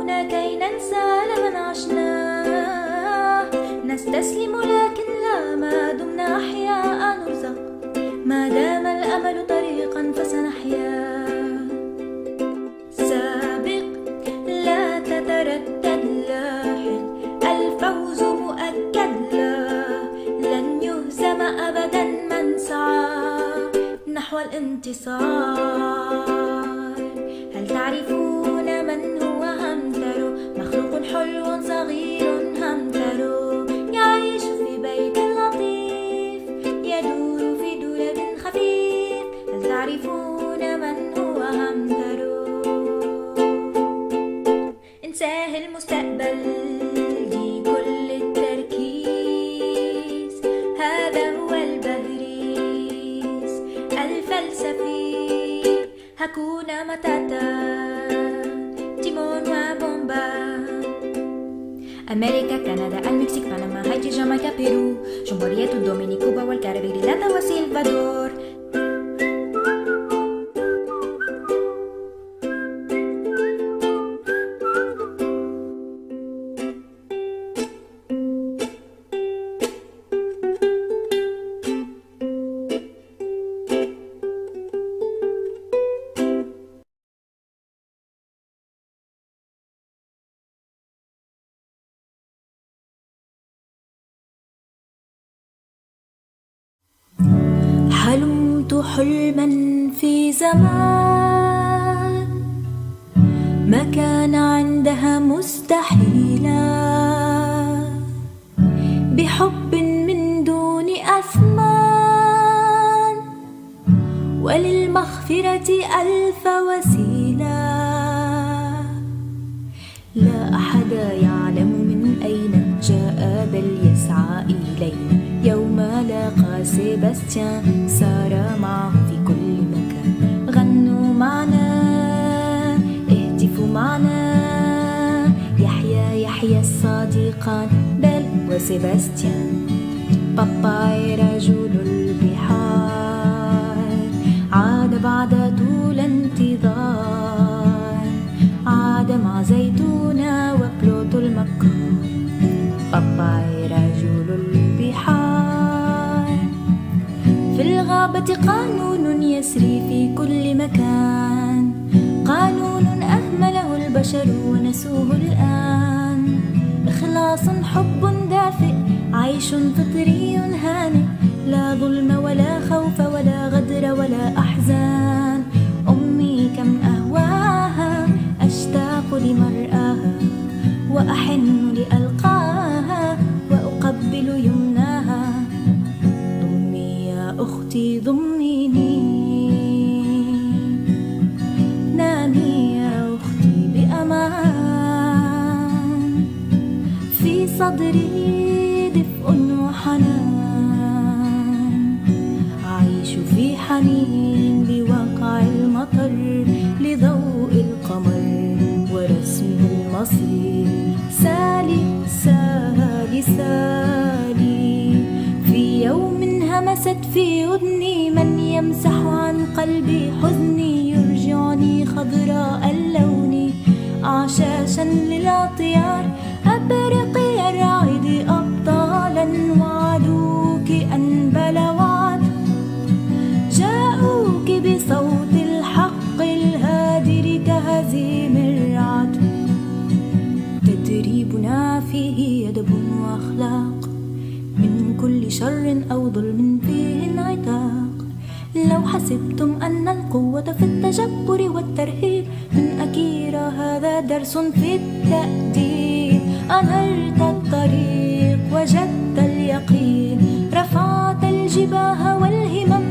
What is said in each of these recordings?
يدعونا كي ننسى لمن عشناه. نستسلم لكن لا، ما دمنا أحياء نرزق، ما دام الأمل طريقا فسنحيا. سابق لا تتردد، لاحق الفوز مؤكد، لا لن يهزم أبدا من سعى نحو الانتصار. هل تعرفون من هو همترو؟ مخلوق حلو صغير همترو، يعيش في بيت لطيف، يدور في دولاب خفيف. هل تعرفون من هو همترو؟ انساه المستقبل، دي كل التركيز، هذا هو البهريز الفلسفي. هاكونا ماتاتا، تيمون وبومبا. أمريكا، كندا، المكسيك، بنما، هايتي، جامايكا، بيرو، جمهورية الدومينيك، كوبا والكاريبي، لاتا وسلفادور. حلمت حلما في زمان ما كان عندها مستحيلا، بحب من دون أثمان، وللمغفرة ألف وسيلة. لا أحد يعلم من أين جاء بل يسعى إلينا. يوم لاقى سيباستيان سار معه في كل مكان. غنوا معنا، اهتفوا معنا، يحيى يحيى الصديقان بل وسيباستيان. باباي رجل البحار عاد بعد طول انتظار، عاد مع زيتونة وبلوط المكار. باباي رجل البحار. في الغابة قانون يسري في كل مكان، قانون أهمله البشر ونسوه الآن. إخلاص، حب دافئ، عيش فطري هانئ، لا ظلم ولا خوف ولا غدر ولا أحزان. أمي كم أهواها، أشتاق لمرآها، وأحن لألقاها، وأقبل يمناها. ضمي يا أختي ضميني، نامي يا أختي بأمان. في صدري دفء وحنان، أعيش في حنين بواقع المطر، لضوء القمر ورسم المصير. سالي سالي سالي، في يوم همست في أذني من يمسح عن قلبي حزني، يرجعني خضراء اللون أعشاشا للأطيار. أبرقي الرعد أبطالا، وعدوك أنبل وعد، جاءوك بصوت الحق الهادر كهزيم الرعد. تدريبنا فيه يدب وأخلاق، من كل شر أو ظلم فيه انعتاق. لو حسبتم أن القوة في التجبر والترهيب، من أكيرا هذا درس في التأديب. أنرت الطريق وجدت اليقين، رفعت الجباه والهمم.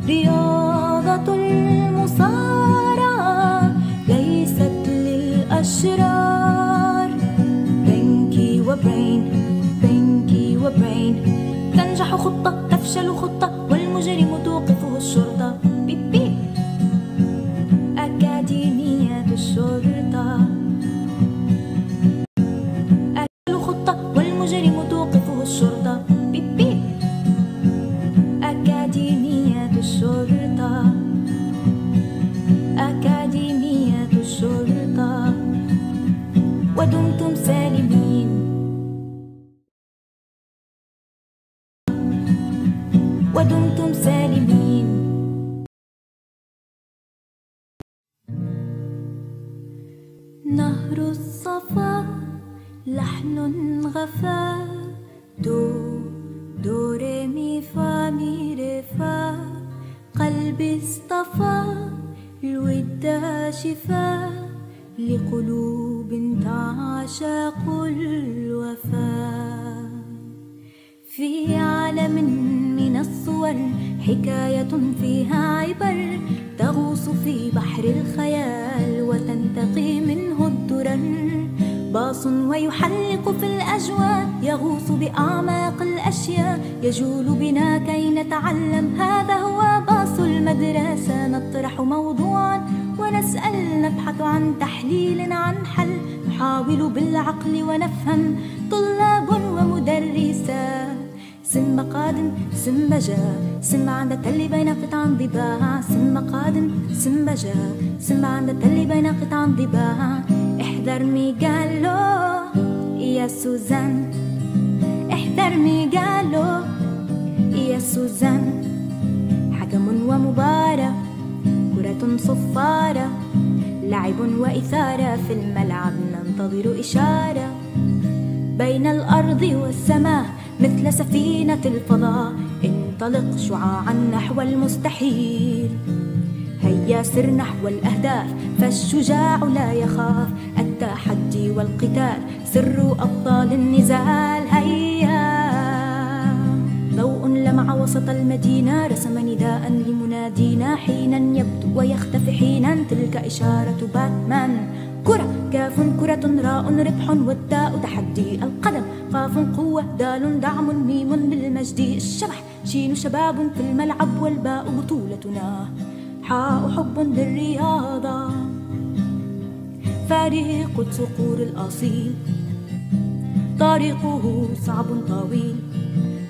رياضة المصارعة ليست للأشرار. بنكي وبرين، بنكي وبرين، تنجح خطة تفشل خطة، والمجرم توقفه الشرطة. بيب بيب. أكاديمية الشرطة. أكل خطة والمجرم توقفه الشرطة. بيب بيب. أكاديمية الشرطة. أكاديمية الشرطة. ودمتم سالمين. ودمتم سالمين. نهر الصفا لحن غفا، دو ري مي فا مي ري فا. قلبي اصطفى الود شفا لقلوب تعشق الوفا. في عالم من الصور حكاية فيها عبر، تغوص في بحر الخيال وتنتقي منه الدرر. باص ويحلق في الأجواء، يغوص بأعماق الأشياء، يجول بنا كي نتعلم. هذا هو باص المدرسة، نطرح موضوعا ونسأل، نبحث عن تحليل عن حل، نحاول بالعقل ونفهم. طلاب ومدرسات، سم قادم سم جاء، سم عند التل بين قطع ضباع. سم قادم سم جاء، سم عند التل بين قطع ضباع. احذر ميغالو يا سوزان، احذر ميغالو يا سوزان. حكم ومباراة، كرة صفارة، لعب وإثارة، في الملعب ننتظر إشارة. بين الأرض والسماء مثل سفينة الفضاء، انطلق شعاعا نحو المستحيل. هيا سر نحو الأهداف، فالشجاع لا يخاف التحدي والقتال، سر أبطال النزال. هيا ضوء لمع وسط المدينة، رسم نداء لمنادينا، حينا يبدو ويختفي حينا، تلك إشارة باتمان. كرة كاف كرة راء ربح، والتاء تحدي، القدم قاف قوة، دال دعم، ميم بالمجد. الشبح شين شباب في الملعب، والباء بطولتنا، حاء حب للرياضة. فريق الصقور الأصيل، طريقه صعب طويل،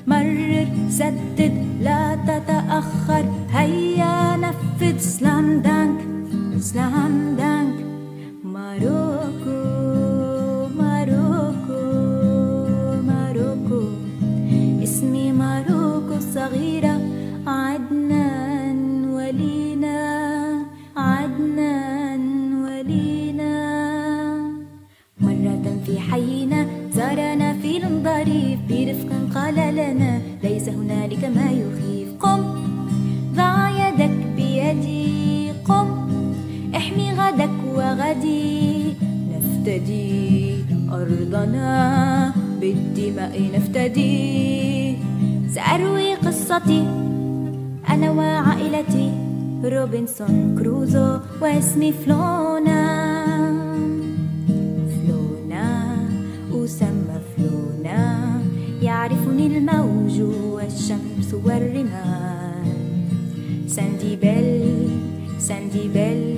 مرر سدد لا تتأخر. هيا نفذ سلام دانك سلام دانك. ماروكو ماروكو ماروكو، اسمي ماروكو الصغيرة. عدنان ولينا، عدنان ولينا. مرة في حينا زارنا فيل ظريف، برفق قال لنا ليس هنالك ما يخيف. قم ضع يدك بيدي، قم احمي غدك وغدي. نفتدي أرضنا بالدماء، نفتدي. سأروي قصتي أنا وعائلتي، روبنسون كروزو واسمي فلونا. فلونا أسمى فلونا، يعرفني الموج والشمس والرمال. ساندي بيل ساندي بيل،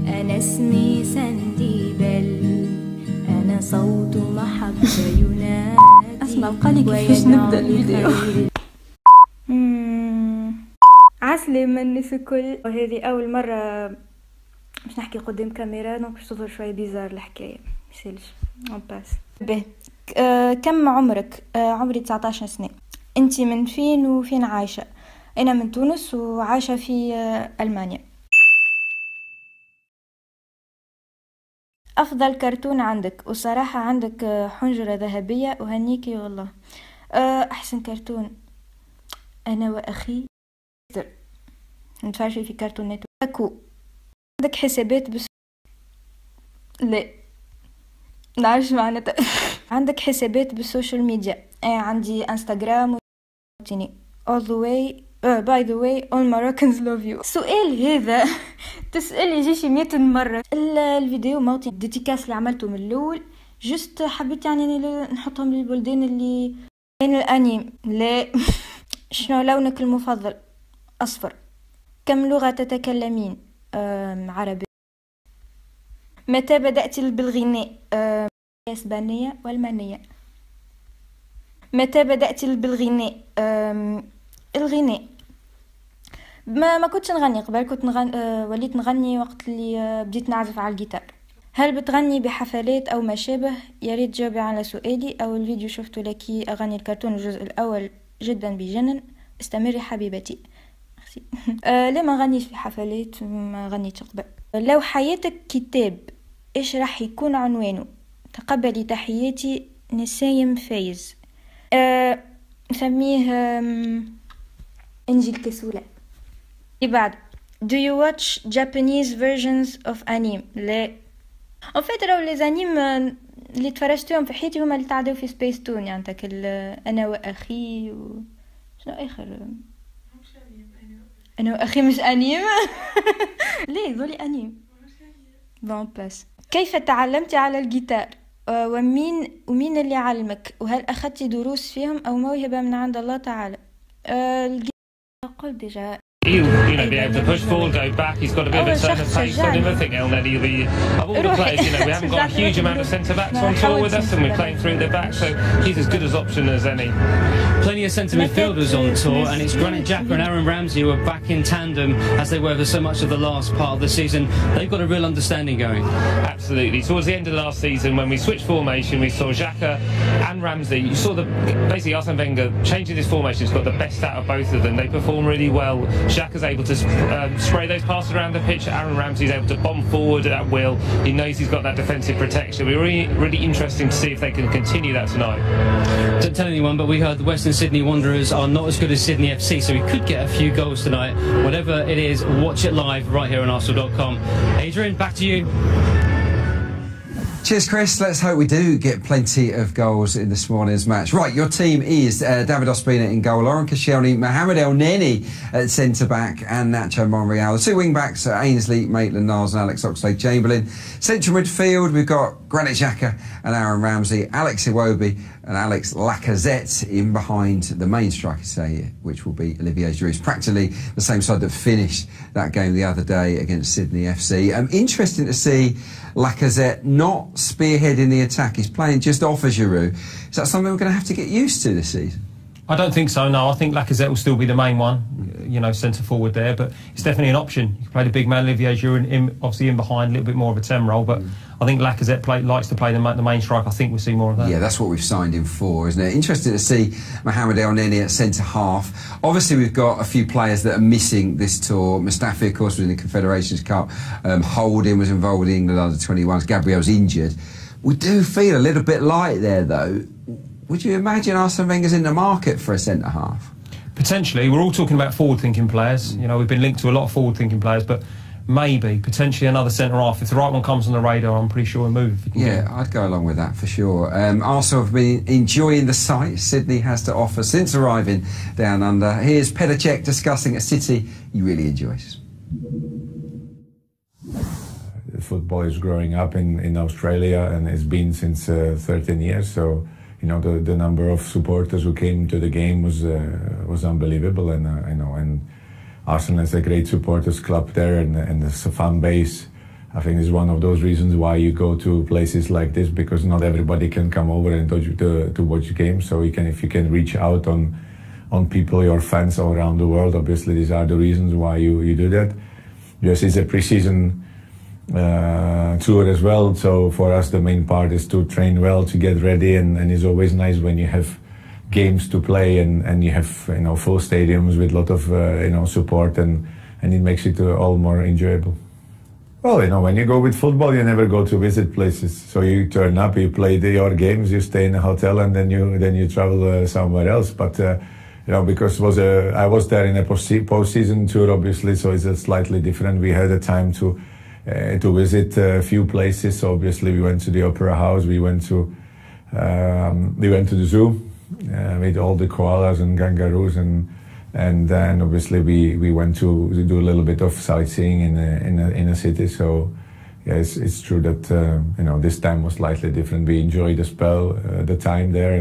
أنا اسمي ساندي بيل، أنا صوت محبة ينادي. أسمع القلق كيفاش نبدأ الفيديو. عسلامة الناس الكل، وهذه أول مرة باش نحكي قدام كاميرا، دونك باش تظهر شوية بيزار الحكاية، ميسالش اون باس. به كم عمرك؟ عمري 19 سنة. انتي من فين وفين عايشة؟ أنا من تونس وعايشة في ألمانيا. أفضل كرتون عندك؟ وصراحة عندك حنجرة ذهبية، وهنيكي والله. أحسن كرتون أنا وأخي نتفرج في كرتون نتورك. أكو عندك حسابات لا نعرفش معناتها. عندك حسابات بالسوشيال ميديا؟ عندي انستغرام وتيني. all the way by the way all Moroccans love you. سؤال هذا تسألي يجي شي 100 مرة. الفيديو موطي ديتيكاس اللي عملته من الأول، جست حبيت يعني نحطهم للبلدان اللي بين الأنيم. لا شنو لونك المفضل؟ أصفر. كم لغة تتكلمين؟ عربي. متى بدأت بالغناء؟ الإسبانية والمانية. متى بدأت بالغناء؟ الغناء ما كنتش نغني قبل، كنت وليت نغني وقت اللي بديت نعزف على الجيتار. هل بتغني بحفلات أو ما شابه؟ يا ريت تجاوبي على سؤالي. أو الفيديو شفته لك أغاني الكرتون الجزء الأول جدا بيجنن. استمري حبيبتي. لا ما غنيش في حفلات، ما غنيتش قبل. لو حياتك كتاب إيش راح يكون عنوانه؟ تقبلي تحياتي نسايم فايز. نسميه إنجيل كسولة. بعد Do you watch Japanese versions of anime؟ لا. En fait راهو لي زانيم اللي تفرجتهم في حياتي هما اللي تعدوا في سبيس تون، يعني تاك انا واخي شنو اخر انا واخي مش انيم. ليه ذولي انيم بون باس. كيف تعلمتي على الجيتار؟ ومين اللي علمك؟ وهل اخذتي دروس فيهم او موهبة من عند الله تعالى؟ الجيتار قلت ديجا. He'll, be able to push forward, go back. He's got a bit of a turn of pace on him. I think Elneny will be, of all the players, we haven't got a huge amount of centre-backs on tour with us, and we're playing through their back, so he's as good as option as any. Plenty of centre midfielders on tour, and it's Granit Xhaka and Aaron Ramsey who are back in tandem as they were for so much of the last part of the season. They've got a real understanding going. Absolutely. Towards the end of the last season, when we switched formation, we saw Xhaka and Ramsey. You saw basically Arsene Wenger changing his formation has got the best out of both of them. They perform really well. Xhaka's able to spray those passes around the pitch. Aaron Ramsey's able to bomb forward at will. He knows he's got that defensive protection. We're really interesting to see if they can continue that tonight. Don't tell anyone, but we heard the Western Sydney Wanderers are not as good as Sydney FC, so we could get a few goals tonight. Whatever it is, watch it live right here on Arsenal.com. Adrian, back to you. Cheers, Chris. Let's hope we do get plenty of goals in this morning's match. Right, your team is David Ospina in goal, Lauren Koscielny, Mohamed Elneny at centre-back and Nacho Monreal. The two wing-backs are Ainsley, Maitland-Niles and Alex Oxlade-Chamberlain. Central midfield, we've got Granit Xhaka and Aaron Ramsey, Alex Iwobi and Alex Lacazette in behind the main striker today, which will be Olivier Giroud. Practically the same side that finished that game the other day against Sydney FC. Interesting to see Lacazette not spearheading the attack. He's playing just off of Giroud. Is that something we're going to have to get used to this season? I don't think so, no. I think Lacazette will still be the main one, centre forward there, but it's definitely an option. You can play the big man, Olivier Giroud, obviously in behind, a little bit more of a 10 role, but I think Lacazette likes to play the main strike. I think we'll see more of that. Yeah, that's what we've signed him for, isn't it? Interesting to see Mohamed Elneny at centre-half. Obviously, we've got a few players that are missing this tour. Mustafi, of course, was in the Confederations Cup. Holding was involved with the England under-21s. Gabriel's injured. We do feel a little bit light there, though. Would you imagine Arsene Wenger's in the market for a centre-half? Potentially. We're all talking about forward-thinking players. We've been linked to a lot of forward-thinking players, but maybe, potentially another centre-half. If the right one comes on the radar, I'm pretty sure we'll move. Yeah, I'd go along with that for sure. Arsenal have been enjoying the sight Sydney has to offer since arriving down under. Here's Petr Cech discussing a city he really enjoys. Football is growing up in Australia and it's been since 13 years, so the number of supporters who came to the game was unbelievable, and Arsenal is a great supporters club there, and the fan base, I think, is one of those reasons why you go to places like this, because not everybody can come over and to watch games. So if you can reach out on people, your fans all around the world, obviously these are the reasons why you do that. Yes, it's a pre-season tour as well, so for us the main part is to train well, to get ready, and it's always nice when you have games to play and you have full stadiums with a lot of support, and it makes it all more enjoyable. Well, when you go with football, you never go to visit places, so you turn up, you play your games, you stay in a hotel, and then you travel somewhere else. But because I was there in a post-season tour, obviously, so it's slightly different. We had a time to visit a few places. So obviously, we went to the Opera House, we went to the zoo with all the koalas and kangaroos, and then obviously we went to do a little bit of sightseeing in a city. So yeah, it's true that this time was slightly different. We enjoyed the time there,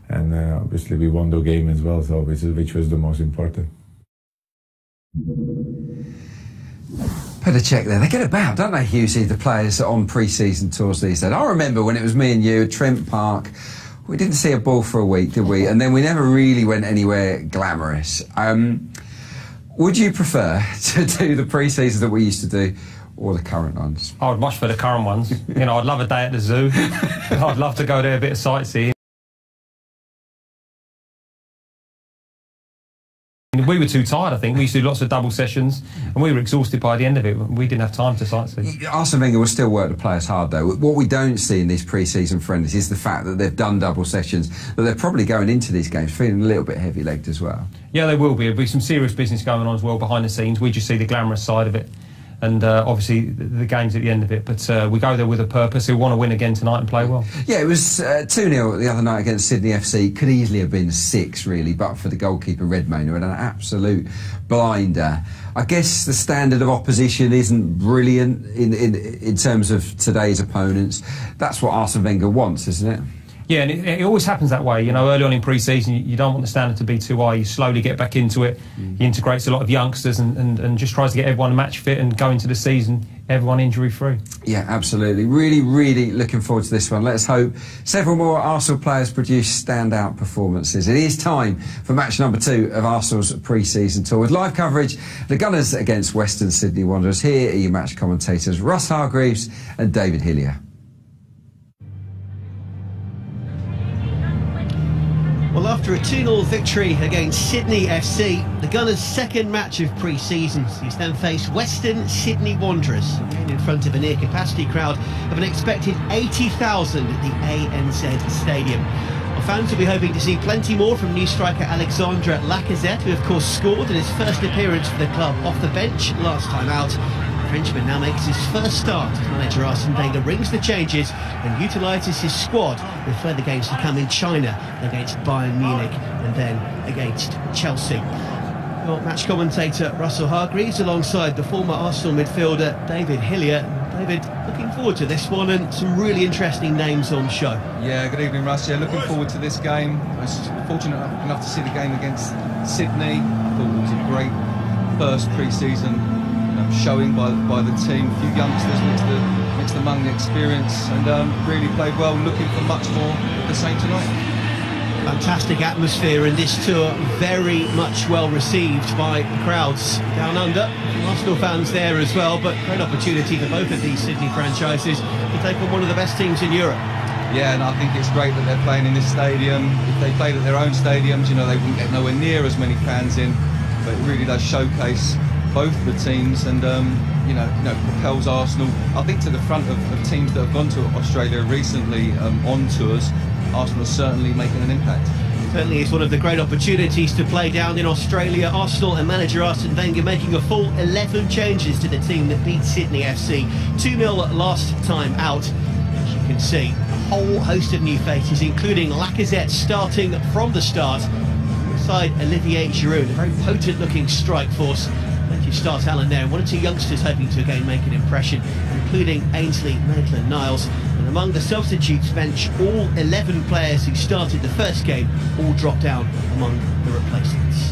and obviously we won the game as well, so which was the most important. Petr Cech there. They get about, don't they, Hughesy, the players on pre-season tours these days? I remember when it was me and you at Trent Park, we didn't see a ball for a week, did we? And then we never really went anywhere glamorous. Would you prefer to do the pre-season that we used to do or the current ones? I would much for the current ones. You know, I'd love a day at the zoo. I'd love to go there, a bit of sightseeing. We were too tired, I think. We used to do lots of double sessions and we were exhausted by the end of it. We didn't have time to sightsee. Arsene Wenger will still work the players hard, though. What we don't see in these pre-season friendlies is the fact that they've done double sessions, that they're probably going into these games feeling a little bit heavy-legged as well. Yeah, they will be. There'll be some serious business going on as well behind the scenes. We just see the glamorous side of it. And obviously the game's at the end of it, but we go there with a purpose. We want to win again tonight and play well. Yeah, it was 2-0 the other night against Sydney FC. Could easily have been 6, really, but for the goalkeeper Redmayne, who had an absolute blinder. I guess the standard of opposition isn't brilliant in terms of today's opponents. That's what Arsene Wenger wants, isn't it? Yeah, and it always happens that way. You know, early on in pre-season, you don't want the standard to be too high. You slowly get back into it. He integrates a lot of youngsters and just tries to get everyone match fit and go into the season, everyone injury-free. Yeah, absolutely. Really, really looking forward to this one. Let's hope several more Arsenal players produce standout performances. It is time for match number 2 of Arsenal's pre-season tour. With live coverage, the Gunners against Western Sydney Wanderers. Here are your match commentators, Russ Hargreaves and David Hillier. Well, after a 2-0 victory against Sydney FC, the Gunners' second match of pre-season sees them face Western Sydney Wanderers, again in front of a near-capacity crowd of an expected 80,000 at the ANZ Stadium. Well, fans will be hoping to see plenty more from new striker Alexandre Lacazette, who of course scored in his first appearance for the club off the bench last time out. The Frenchman now makes his first start as manager Arsene Wenger rings the changes and utilises his squad with further games to come in China against Bayern Munich and then against Chelsea. Well, match commentator Russell Hargreaves alongside the former Arsenal midfielder David Hillier. David, looking forward to this one and some really interesting names on show. Yeah, good evening, Russ. Yeah, looking forward to this game. I was fortunate enough to see the game against Sydney. I thought it was a great first pre-season showing by the team. A few youngsters mixed among the experience and really played well. Looking for much more of the same tonight. Fantastic atmosphere in this tour, very much well received by crowds down under. Arsenal fans there as well, but great opportunity for both of these Sydney franchises to take on one of the best teams in Europe. Yeah, and I think it's great that they're playing in this stadium. If they played at their own stadiums, you know, they wouldn't get nowhere near as many fans in, but it really does showcase both the teams and you know propels Arsenal, I think, to the front of teams that have gone to Australia recently on tours. Arsenal is certainly making an impact. Certainly is one of the great opportunities to play down in Australia. Arsenal and manager Arsene Wenger making a full 11 changes to the team that beat Sydney FC 2-0 last time out. As you can see, a whole host of new faces, including Lacazette starting from the start beside Olivier Giroud, a very potent looking strike force. You start Alan there, and 1 or 2 youngsters hoping to again make an impression, including Ainsley Maitland-Niles. And among the substitutes bench, all 11 players who started the first game all dropped down among the replacements.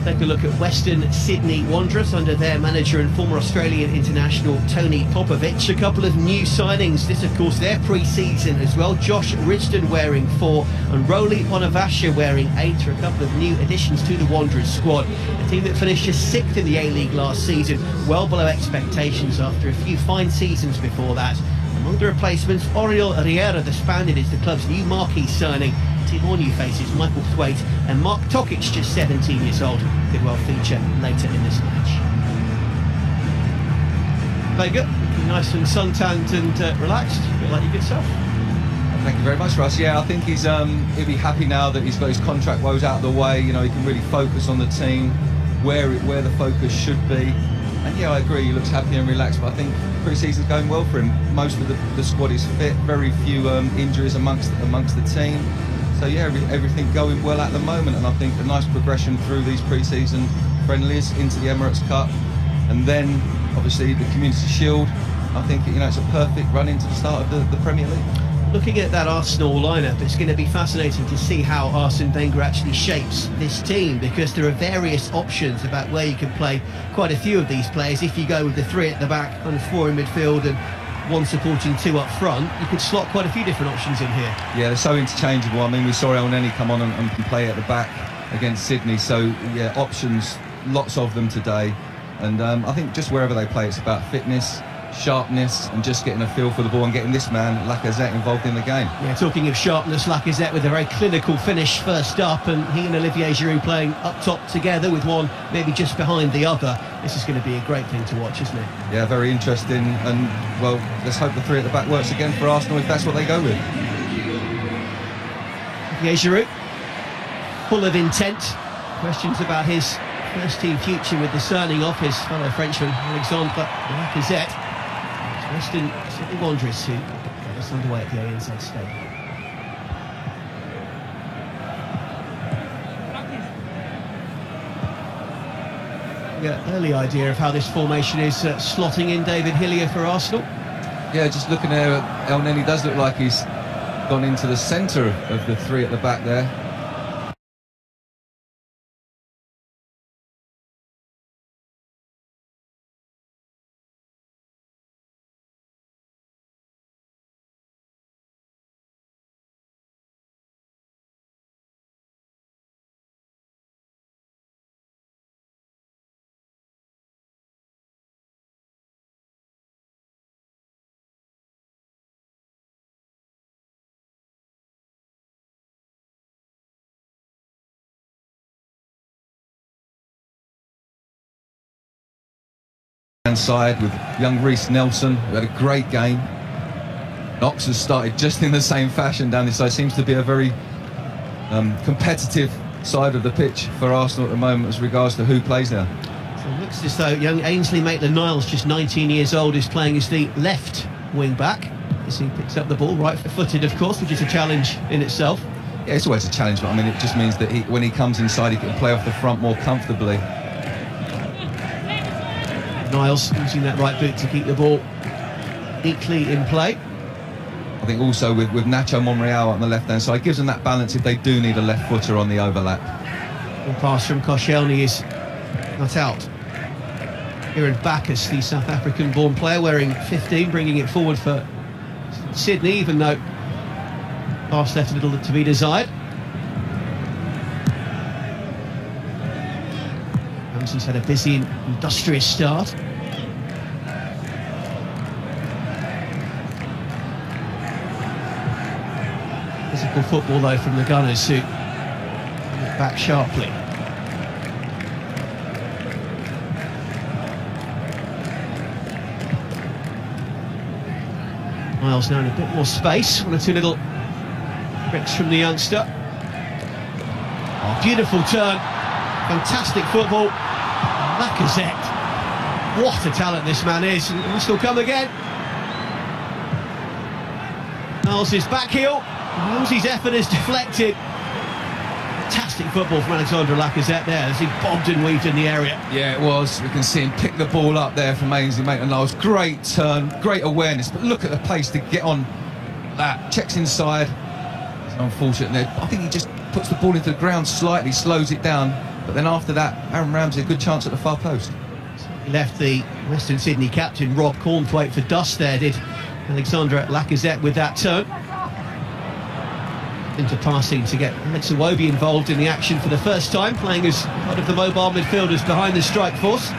Take a look at Western Sydney Wanderers under their manager and former Australian international Tony Popovic. A couple of new signings. This, of course, their pre-season as well. Josh Risdon wearing 4 and Rolly Onavasha wearing 8 are a couple of new additions to the Wanderers squad. A team that finished just 6th in the A-League last season, well below expectations after a few fine seasons before that. Among the replacements, Oriol Riera, the Spaniard, is the club's new marquee signing. 2 more new faces, Michael Thwaite and Mark Tokic, just 17 years old, could well feature later in this match. Vega, nice and suntanned and relaxed, a bit like your good self. Thank you very much, Russ. Yeah, I think he'll be happy now that he's got his contract woes out of the way. You know, he can really focus on the team, where the focus should be. And yeah, I agree, he looks happy and relaxed, but I think pre-season's going well for him. Most of the squad is fit, very few injuries amongst the team. So yeah, everything going well at the moment, and I think a nice progression through these pre-season friendlies into the Emirates Cup, and then obviously the Community Shield. I think, you know, it's a perfect run into the start of the Premier League. Looking at that Arsenal lineup, it's going to be fascinating to see how Arsene Wenger actually shapes this team, because there are various options about where you can play quite a few of these players. If you go with the 3 at the back and 4 in midfield and 1 supporting 2 up front, you could slot quite a few different options in here. Yeah, they're so interchangeable. I mean, we saw El Neni come on and play at the back against Sydney, so yeah, options lots of them today. And I think just wherever they play, it's about fitness, sharpness, and just getting a feel for the ball and getting this man, Lacazette, involved in the game. Yeah, talking of sharpness, Lacazette with a very clinical finish first up, and he and Olivier Giroud playing up top together with one maybe just behind the other. This is going to be a great thing to watch, isn't it? Yeah, very interesting. And, well, let's hope the three at the back works again for Arsenal if that's what they go with. Olivier Giroud, full of intent. Questions about his first-team future with the signing of his fellow Frenchman, Alexandre Lacazette. Western Sydney Wanderers who get us underway at the ANZ Stadium. Yeah, early idea of how this formation is slotting in, David Hillier, for Arsenal. Yeah, just looking there, El Neni does look like he's gone into the centre of the three at the back there. Side with young Reece Nelson, who had a great game. Knox has started just in the same fashion down this side. Seems to be a very competitive side of the pitch for Arsenal at the moment as regards to who plays now. So it looks as though young Ainsley Maitland-Niles, just 19 years old, is playing as the left wing back as he picks up the ball, right-footed of course, which is a challenge in itself. Yeah, it's always a challenge, but I mean it just means that when he comes inside he can play off the front more comfortably. Niles using that right boot to keep the ball neatly in play. I think also with Nacho Monreal on the left-hand side, gives them that balance if they do need a left footer on the overlap. The pass from Koscielny is not out. Kieran Backus, the South African-born player, wearing 15, bringing it forward for Sydney, even though pass left a little to be desired. Ramsey's had a busy and industrious start. Physical football though from the Gunners, who look back sharply. Miles now in a bit more space. One or two little tricks from the youngster. Oh, beautiful turn. Fantastic football. Lacazette. What a talent this man is. And he'll still come again. Miles is back heel. Ramsey's effort is deflected. Fantastic football from Alexandre Lacazette there as he bobbed and weaved in the area. Yeah, it was. We can see him pick the ball up there from Ainsley Maitland-Niles. Great turn, great awareness, but look at the pace to get on that. Checks inside. It's unfortunate there. I think he just puts the ball into the ground slightly, slows it down, but then after that, Aaron Ramsey, a good chance at the far post. He left the Western Sydney captain Rob Corn to wait for dust there, did Alexandre Lacazette with that turn. Into passing to get Alex Iwobi involved in the action for the first time, playing as part of the mobile midfielders behind the strike force.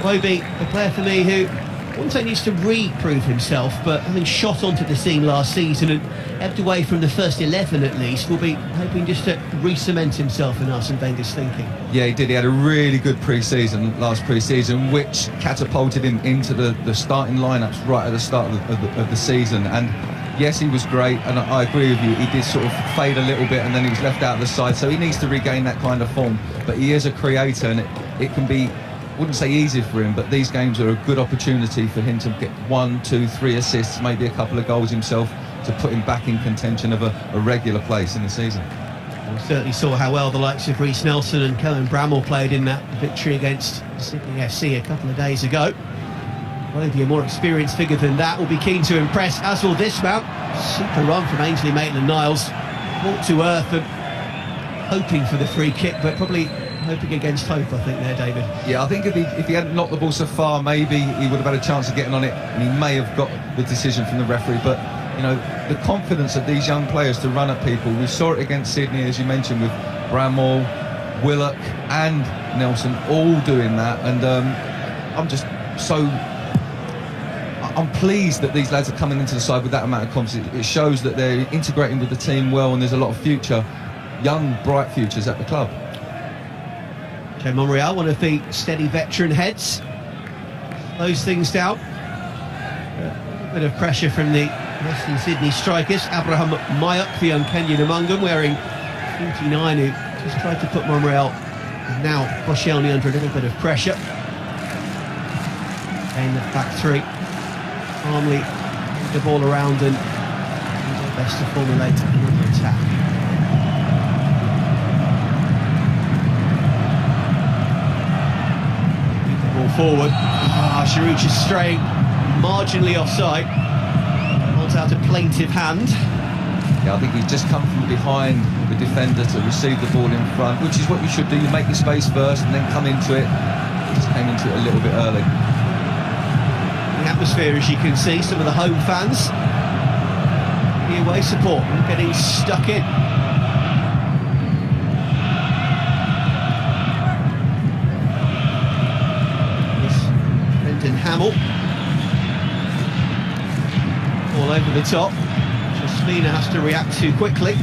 Iwobi, a player for me who I wouldn't say needs to re-prove himself, but having shot onto the scene last season and ebbed away from the first 11 at least, will be hoping just to re-cement himself in Arsene Wenger's thinking. Yeah, he did. He had a really good pre-season, last pre-season, which catapulted him into the starting lineups right at the start of the season. And yes, he was great, and I agree with you, he did sort of fade a little bit and then he was left out of the side, so he needs to regain that kind of form. But he is a creator, and it can be, I wouldn't say easy for him, but these games are a good opportunity for him to get 1, 2, 3 assists, maybe a couple of goals himself, to put him back in contention of a regular place in the season. We certainly saw how well the likes of Reece Nelson and Cohen Bramall played in that victory against Sydney FC a couple of days ago. Maybe a more experienced figure than that will be keen to impress, as will this man. Super run from Ainsley Maitland-Niles. Brought to earth and hoping for the free kick, but probably hoping against hope, I think, there, David. Yeah, I think if he hadn't knocked the ball so far, maybe he would have had a chance of getting on it, and he may have got the decision from the referee. But, you know, the confidence of these young players to run at people. We saw it against Sydney, as you mentioned, with Bramall, Willock and Nelson all doing that, and I'm pleased that these lads are coming into the side with that amount of confidence. It shows that they're integrating with the team well, and there's a lot of young, bright futures at the club. Joe Monreal, one of the steady veteran heads, slows things down. A bit of pressure from the Western Sydney strikers. Abraham Mayuk, the young Kenyan among them, wearing 49, who just tried to put Monreal, now Koscielny, under a little bit of pressure. Again, the back three calmly move the ball around and do their best to formulate another attack. Keep the ball forward. Giroud is straying marginally offside. Holds out a plaintive hand. Yeah, I think he's just come from behind the defender to receive the ball in front, which is what you should do. You make your space first and then come into it. He just came into it a little bit early. The atmosphere, as you can see, some of the home fans, the away support getting stuck in. Brendan Hamill all over the top. Jasmina has to react too quickly.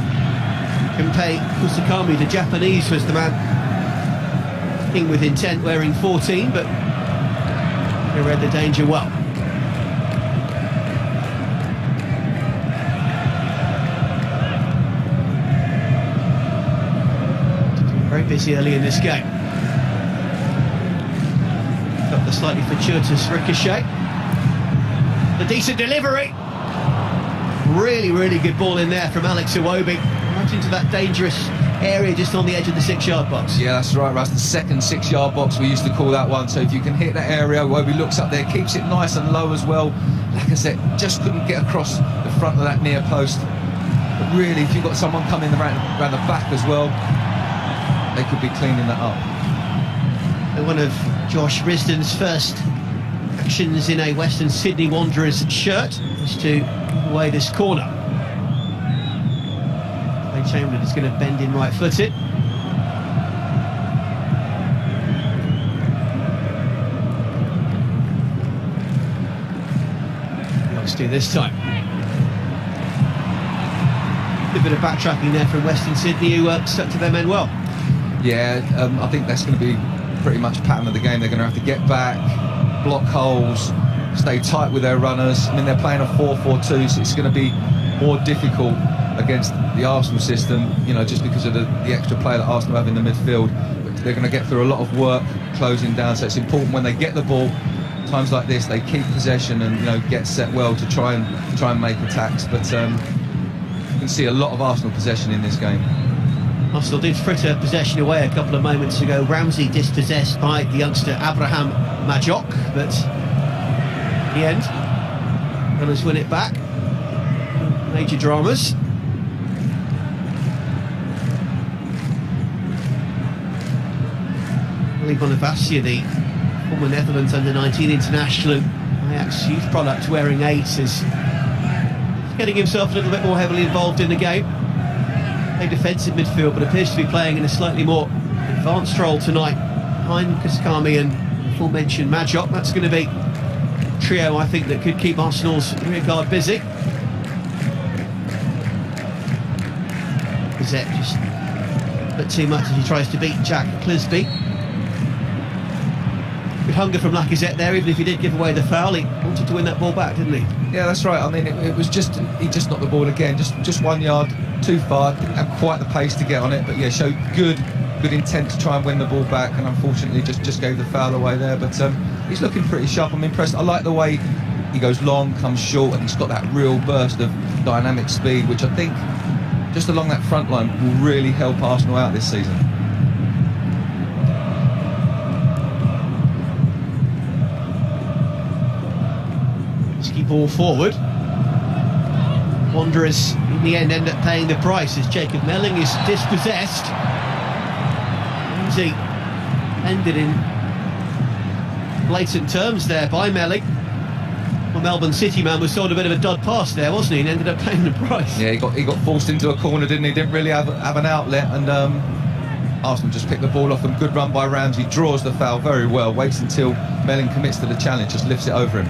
Kempei Kusakami, the Japanese, was the man in with intent, wearing 14, but he read the danger well. Very busy early in this game. Got the slightly fortuitous ricochet. The decent delivery. Really good ball in there from Alex Iwobi, right into that dangerous area just on the edge of the 6-yard box. Yeah, that's right, Russ. The second 6-yard box, we used to call that one. So if you can hit that area, Iwobi looks up there, keeps it nice and low as well. Like I said, just couldn't get across the front of that near post. But really, if you've got someone coming around the back as well, they could be cleaning that up. And one of Josh Risden's first actions in a Western Sydney Wanderers shirt is to give away this corner. Clay Chamberlain is going to bend in right-footed. Let's do this time. A bit of backtracking there from Western Sydney, who stuck to their men well. Yeah, I think that's going to be pretty much pattern of the game. They're going to have to get back, block holes, stay tight with their runners. I mean, they're playing a 4-4-2, so it's going to be more difficult against the Arsenal system, you know, just because of the extra player that Arsenal have in the midfield. But they're going to get through a lot of work closing down, so it's important when they get the ball, times like this, they keep possession and, you know, get set well to try and make attacks. But you can see a lot of Arsenal possession in this game. Arsenal did fritter possession away a couple of moments ago. Ramsey dispossessed by the youngster Abraham Majok, but in the end, runners win it back. Major dramas. Lee Bonavacia, the former Netherlands under-19 international and Ajax youth product, wearing 8, is getting himself a little bit more heavily involved in the game. A defensive midfield, but appears to be playing in a slightly more advanced role tonight behind Kusakami and aforementioned Majok. That's going to be a trio, I think, that could keep Arsenal's rear guard busy. Gazette just a bit too much as he tries to beat Jack Clisby. Good hunger from Lacazette there, even if he did give away the foul. He wanted to win that ball back, didn't he? Yeah, that's right. I mean, it was just, he just knocked the ball again, just 1 yard too far. Didn't have quite the pace to get on it, but yeah, showed good intent to try and win the ball back, and unfortunately just gave the foul away there. But he's looking pretty sharp. I'm impressed. I like the way he goes long, comes short, and he's got that real burst of dynamic speed, which I think just along that front line will really help Arsenal out this season. Ball forward. Wanderers in the end up paying the price as Jacob Melling is dispossessed. Ramsey ended in blatant terms there by Melling. Well, Melbourne City man was sold a bit of a dud pass there, wasn't he? And ended up paying the price. Yeah, he got forced into a corner, didn't he? Didn't really have an outlet, and Arsenal just pick the ball off them. Good run by Ramsey, draws the foul very well, waits until Melling commits to the challenge, just lifts it over him.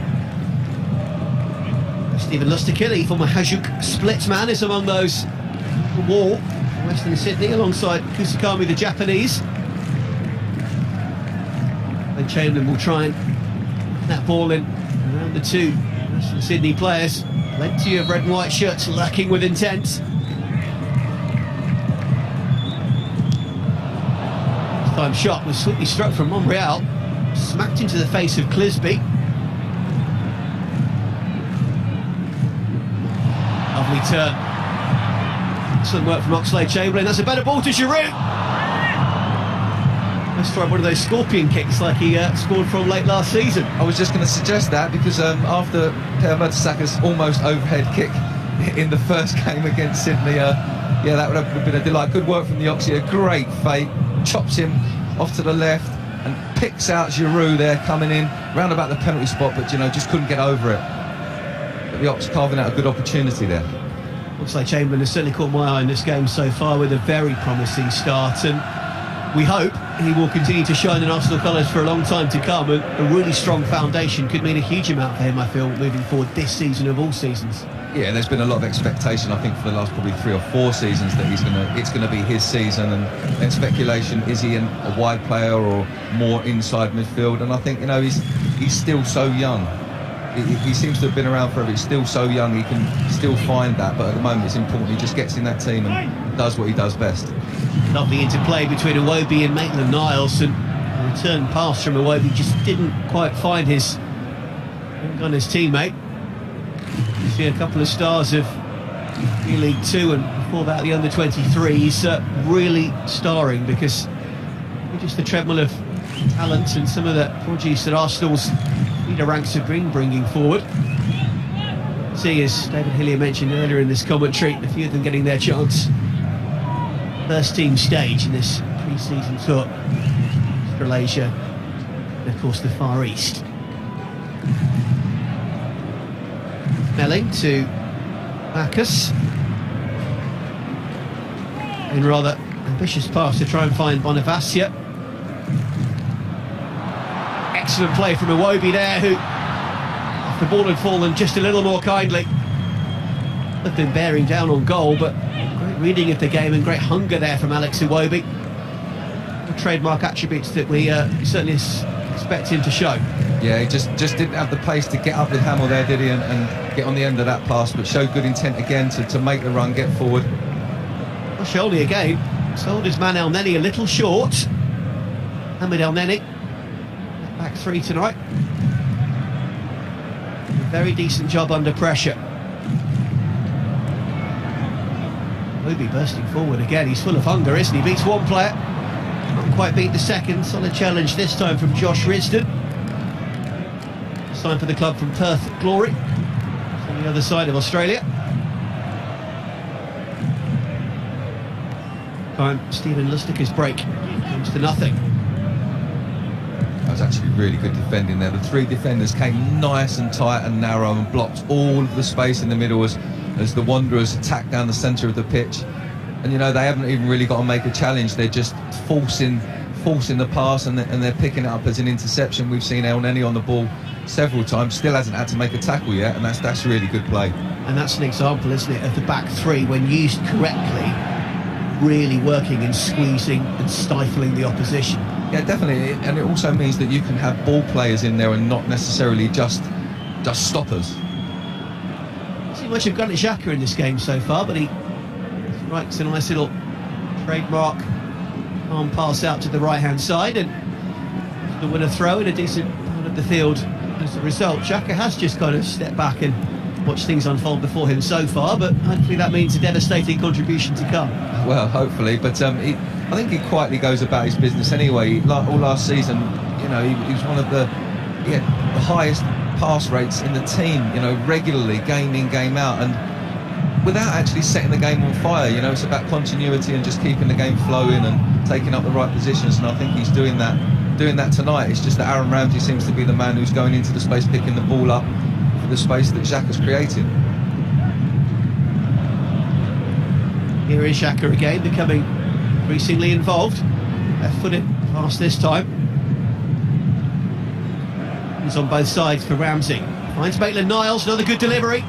Stephen Lustakili, former Hajduk Split man, is among those on the wall. Western Sydney alongside Kusakami, the Japanese. And Chamberlain will try and that ball in around the two Western Sydney players. Plenty of red and white shirts lacking with intent. This time shot was sweetly struck from Monreal, smacked into the face of Clisby. Lovely turn. Excellent work from Oxlade-Chamberlain. That's a better ball to Giroud. Let's try one of those scorpion kicks like he scored from late last season. I was just going to suggest that because after Per Mertesack's almost overhead kick in the first game against Sydney, yeah, that would have been a delight. Good work from the Oxy, a great fake, chops him off to the left and picks out Giroud there coming in round about the penalty spot, but just couldn't get over it. But the Ox carving out a good opportunity there. Looks like Chamberlain has certainly caught my eye in this game so far with a very promising start, and we hope he will continue to shine in Arsenal colours for a long time to come. A really strong foundation could mean a huge amount for him, I feel, moving forward this season of all seasons. Yeah, there's been a lot of expectation, I think, for the last probably 3 or 4 seasons that it's going to be his season, and then speculation, is he a wide player or more inside midfield? And I think, he's still so young. He seems to have been around forever. He's still so young, he can still find that, but at the moment it's important he just gets in that team and does what he does best. Lovely interplay between Iwobi and Maitland-Niles, and a return pass from Iwobi just didn't quite find his Gunners teammate. You see a couple of stars of E-League 2 and before that the under-23s really starring, because just the treadmill of talent and some of the produce that Arsenal's leader ranks have been bringing forward. See, as David Hillier mentioned earlier in this commentary, a few of them getting their chance. First team stage in this pre-season tour. Australasia and of course the Far East. Melling to Bacchus. In rather ambitious pass to try and find Bonavacia. Excellent play from Iwobi there, who, if the ball had fallen just a little more kindly, have been bearing down on goal, but great reading of the game and great hunger there from Alex Iwobi. The trademark attributes that we certainly expect him to show. Yeah, he just didn't have the pace to get up with Hamill there, did he, and get on the end of that pass, but showed good intent again to make the run, get forward. Well, Sholny again sold his man El Neni a little short. Hamid El Neni, back 3 tonight. A very decent job under pressure. Iwobi bursting forward again. He's full of hunger, isn't he? Beats one player, not quite beat the second. Solid challenge this time from Josh Risdon. Signed for the club from Perth Glory, on the other side of Australia. Time Stephen Lustak's break comes to nothing. That was actually really good defending there. The 3 defenders came nice and tight and narrow and blocked all of the space in the middle as the Wanderers attacked down the centre of the pitch. And they haven't even really got to make a challenge. They're just forcing the pass, and they're picking it up as an interception. We've seen El Neni on the ball several times, still hasn't had to make a tackle yet, and that's really good play. And that's an example, isn't it, of the back 3, when used correctly, really working and squeezing and stifling the opposition. Yeah, definitely, and it also means that you can have ball players in there and not necessarily just stoppers. Not too much of Granit Xhaka in this game so far, but he strikes a nice little trademark arm pass out to the right-hand side, and the winner throw in a decent part of the field as a result. Xhaka has just kind of stepped back and watched things unfold before him so far, but hopefully that means a devastating contribution to come. Well, hopefully, but I think he quietly goes about his business anyway. All last season, he was one of the highest pass rates in the team, regularly, game in, game out, and without actually setting the game on fire. It's about continuity and just keeping the game flowing and taking up the right positions, and I think he's doing that tonight. It's just that Aaron Ramsey seems to be the man who's going into the space, picking the ball up for the space that Xhaka's created. Here is Xhaka again, becoming increasingly involved. Left-footed pass this time. He's on both sides for Ramsey. Finds Maitland-Niles, another good delivery.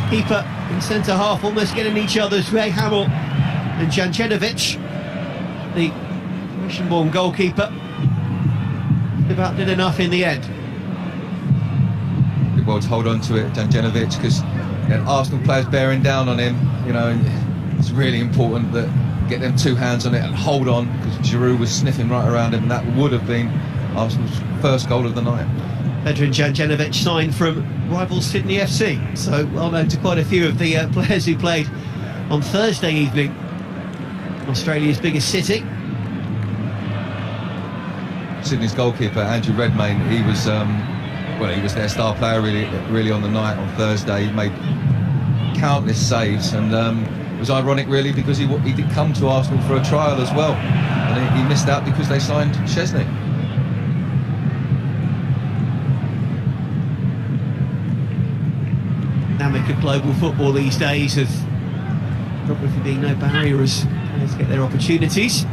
Keeper in centre half, almost getting each other's way. Hamill and Janjenovic, the Russian-born goalkeeper, about did enough in the end. Did well to hold on to it, Janjenovic, because Arsenal players bearing down on him. You know, it's really important that get them two hands on it and hold on, because Giroud was sniffing right around him, and that would have been Arsenal's first goal of the night. Vedran Janjenovic signed from rival Sydney FC, so well known to quite a few of the players who played on Thursday evening, Australia's biggest city. Sydney's goalkeeper Andrew Redmayne, he was he was their star player really on the night on Thursday. He made countless saves, and it was ironic really, because he did come to Arsenal for a trial as well, and he missed out because they signed Szczesny. Dynamic of global football these days, of geography being no barrier as players get their opportunities.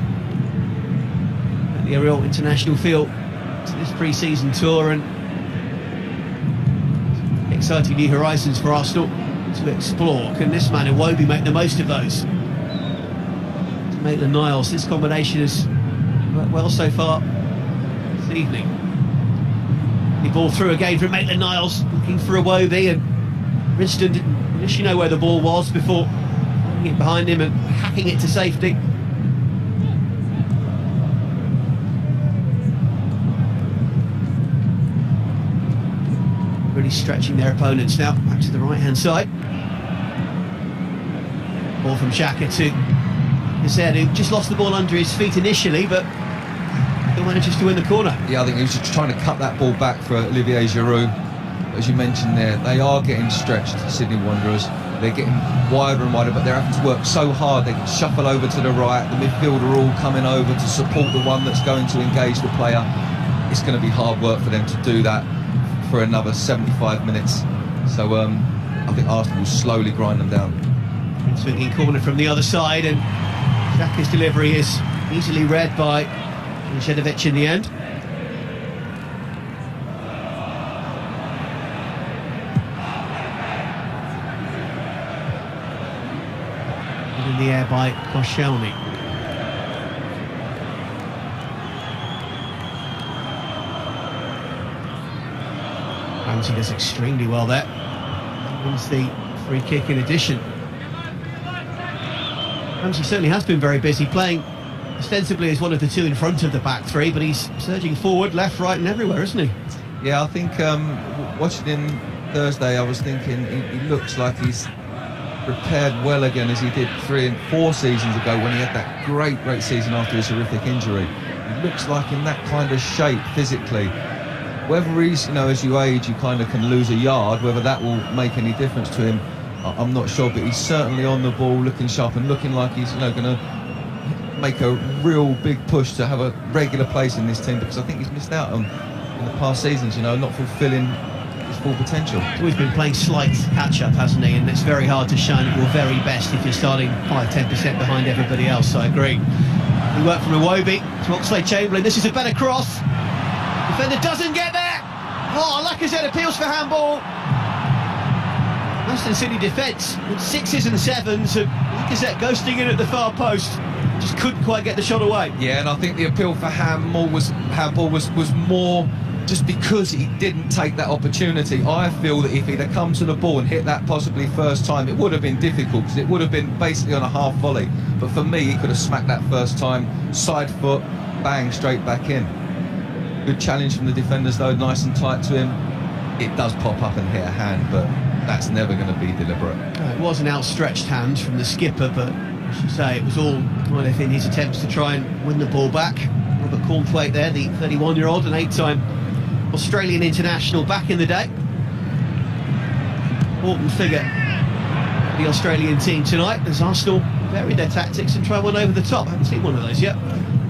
The real international feel to this pre-season tour, and exciting new horizons for Arsenal to explore. Can this man Iwobi make the most of those? Maitland-Niles, this combination has worked well so far this evening. The ball through again from Maitland-Niles, looking for Iwobi, and Rinston didn't initially know where the ball was before putting it behind him and hacking it to safety. Really stretching their opponents now. Back to the right-hand side. Ball from Xhaka to Hazard, who just lost the ball under his feet initially, but still manages to win the corner. Yeah, I think he was just trying to cut that ball back for Olivier Giroud. As you mentioned there, they are getting stretched, Sydney Wanderers. They're getting wider and wider, but they're having to work so hard. They can shuffle over to the right. The midfield are all coming over to support the one that's going to engage the player. It's going to be hard work for them to do that for another 75 minutes. So I think Arsenal will slowly grind them down. Swinging corner from the other side, and Xhaka's delivery is easily read by Janjenovic in the end. In the air by Koscielny. Ramsey does extremely well there. Wins the free kick in addition. Ramsey certainly has been very busy, playing ostensibly as one of the two in front of the back three, but he's surging forward, left, right and everywhere, isn't he? Yeah, I think watching him Thursday, I was thinking he looks like he's prepared well again, as he did 3 and 4 seasons ago when he had that great season after his horrific injury. He looks like in that kind of shape physically. Whether he's, as you age, you kind of can lose a yard, whether that will make any difference to him, I'm not sure, but he's certainly on the ball, looking sharp and looking like he's, going to make a real big push to have a regular place in this team, because I think he's missed out on in the past seasons, not fulfilling his full potential. He's been playing slight catch-up, hasn't he? And it's very hard to shine at your very best if you're starting 5-10% behind everybody else. I agree. We work from Iwobi to Oxlade-Chamberlain. This is a better cross. Defender doesn't get there. Oh, Lacazette appeals for handball. Manchester City defence with 6s and 7s, and Lacazette ghosting in at the far post. Just couldn't quite get the shot away. Yeah, and I think the appeal for handball was more just because he didn't take that opportunity. I feel that if he'd have come to the ball and hit that possibly first time, it would have been difficult, because it would have been basically on a half volley. But for me, he could have smacked that first time, side foot, bang, straight back in. Good challenge from the defenders though, nice and tight to him. It does pop up and hit a hand, but that's never going to be deliberate. It was an outstretched hand from the skipper, but I should say it was all kind of in his attempts to try and win the ball back. Robert Cornthwaite there, the 31-year-old, an 8-time Australian international back in the day. Important figure for the Australian team tonight, as Arsenal vary their tactics and try one over the top. I haven't seen one of those yet.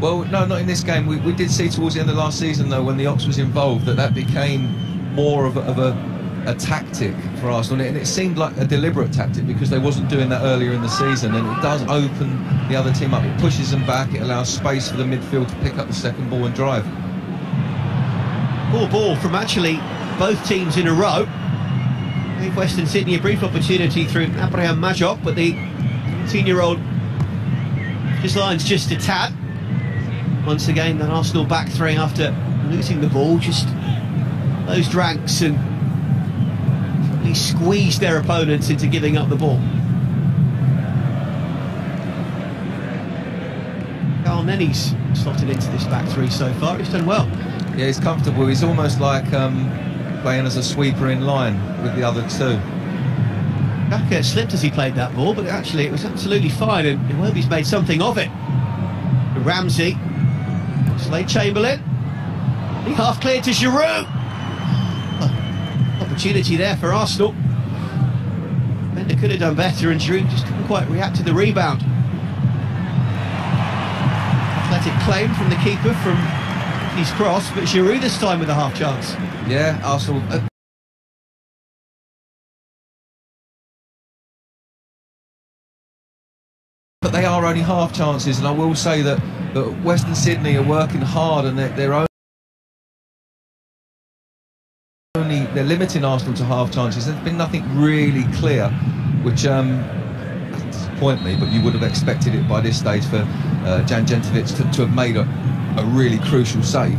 Well, no, not in this game. We did see towards the end of last season, though, when the Ox was involved, that became more of a a tactic for Arsenal, and it seemed like a deliberate tactic because they wasn't doing that earlier in the season, and it does open the other team up. It pushes them back, it allows space for the midfield to pick up the second ball and drive. Poor ball from actually both teams in a row. Gave Western Sydney a brief opportunity through Abraham Majok, but the 18-year-old his lines just a tad. Once again, that Arsenal back three after losing the ball, just closed ranks and really squeezed their opponents into giving up the ball. Carl Nenny's slotted into this back three so far. He's done well. Yeah, he's comfortable. He's almost like playing as a sweeper in line with the other two. Xhaka slipped as he played that ball, but actually it was absolutely fine, and Iwobi's made something of it. Ramsey, Slade-Chamberlain, he half cleared to Giroud. Opportunity there for Arsenal. Bender could have done better, and Giroud just couldn't quite react to the rebound. Athletic claim from the keeper from his cross, but Giroud this time with a half chance. Yeah, Arsenal. But they are only half chances, and I will say that Western Sydney are working hard, and they're limiting Arsenal to half chances. There's been nothing really clear, which doesn't disappoint me, but you would have expected it by this stage for Jan Jentovic to have made a really crucial save.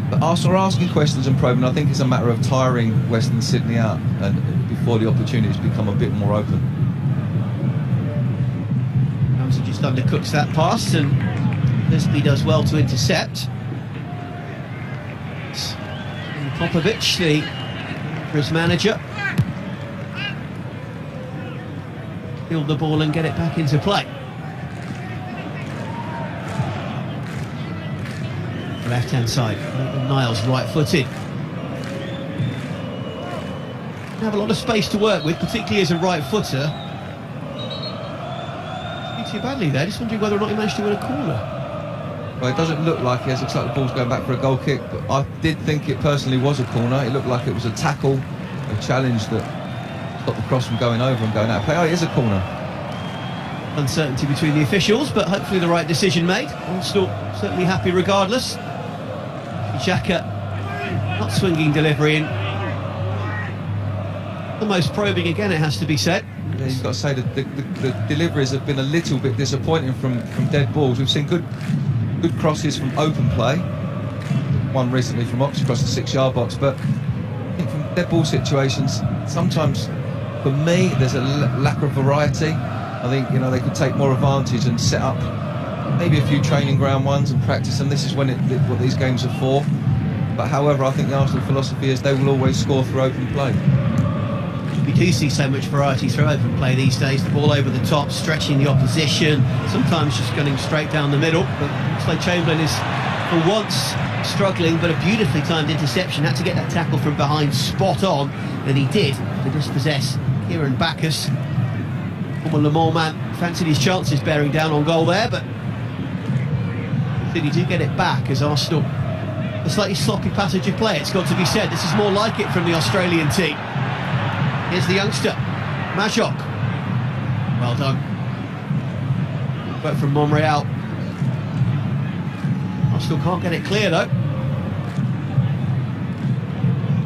But Arsenal are asking questions and probing. I think it's a matter of tiring Western Sydney out and before the opportunities become a bit more open. Ramsey just undercooks that pass, and Lisby does well to intercept. And Popovic, the Rangers manager, field the ball and get it back into play. Left-hand side, Niles right-footed. Have a lot of space to work with, particularly as a right-footer. Too badly there, just wondering whether or not he managed to win a corner. Well, it doesn't look like it. It looks like the ball's going back for a goal kick, but I did think it personally was a corner. It looked like it was a tackle, a challenge that stopped the cross from going over and going out of play. Oh, it is a corner. Uncertainty between the officials, but hopefully the right decision made. Arsenal certainly happy regardless. Xhaka, not swinging delivery in. The most probing again, it has to be said. Yeah, you've got to say that the deliveries have been a little bit disappointing from dead balls. We've seen good crosses from open play. One recently from Ox across the 6-yard box, but I think from dead ball situations, sometimes for me there's a lack of variety. I think they could take more advantage and set up maybe a few training ground ones and practice, and this is when what these games are for. But however, I think the Arsenal philosophy is they will always score through open play. We do see so much variety through open play these days. The ball over the top, stretching the opposition, sometimes just gunning straight down the middle. But Slade-Chamberlain is, for once, struggling, but a beautifully timed interception. Had to get that tackle from behind spot on, and he did to dispossess Kieran Bacchus. Former Le Mans man fancied his chances bearing down on goal there, but he did get it back as Arsenal. A slightly sloppy passage of play, it's got to be said. This is more like it from the Australian team. Here's the youngster, Majok. Well done. But from Monreal. Arsenal can't get it clear though.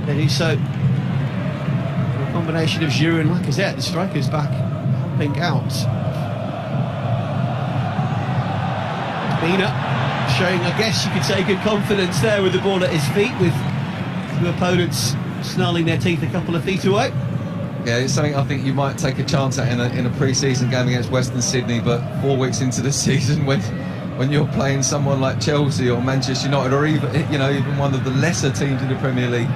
They do so. A combination of Giroud and Lacazette, the strikers back helping out. Mina showing, I guess you could say, good confidence there with the ball at his feet, with two opponents snarling their teeth a couple of feet away. Yeah, it's something I think you might take a chance at in a pre-season game against Western Sydney, but 4 weeks into the season, when you're playing someone like Chelsea or Manchester United, or even one of the lesser teams in the Premier League,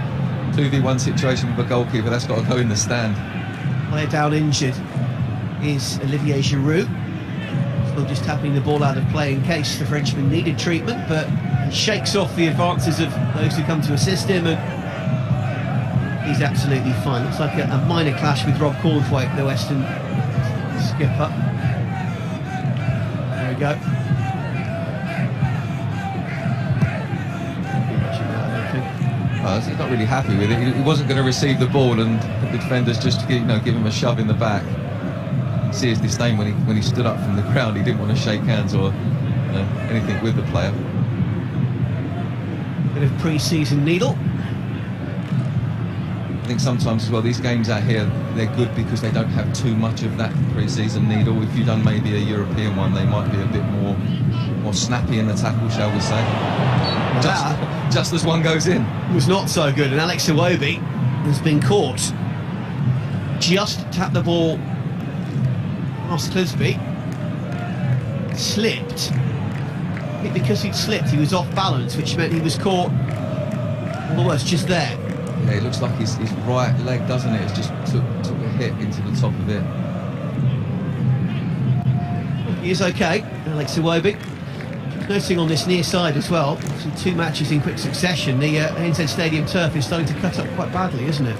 2v1 situation with a goalkeeper, that's got to go in the stand. Player down injured is Olivier Giroud. Still just tapping the ball out of play in case the Frenchman needed treatment, but he shakes off the advances of those who come to assist him, and he's absolutely fine. Looks like a minor clash with Rob Cornthwaite, the Western skipper. There we go. well, he's not really happy with it. He wasn't going to receive the ball, and the defenders just give him a shove in the back. You see his disdain when he stood up from the ground. He didn't want to shake hands or anything with the player. Bit of pre-season needle. I think sometimes as well, these games out here, they're good because they don't have too much of that pre-season needle. If you've done maybe a European one, they might be a bit more snappy in the tackle, shall we say. Just as one goes in. It was not so good, and Alex Iwobi has been caught. Just tapped the ball past Clisby. Slipped. I think because he'd slipped, he was off balance, which meant he was caught almost just there. Yeah, it looks like his right leg, doesn't it? It's just took a hit into the top of it. He is okay, Alex Iwobi. Noting on this near side as well, some 2 matches in quick succession, the NZ Stadium turf is starting to cut up quite badly, isn't it?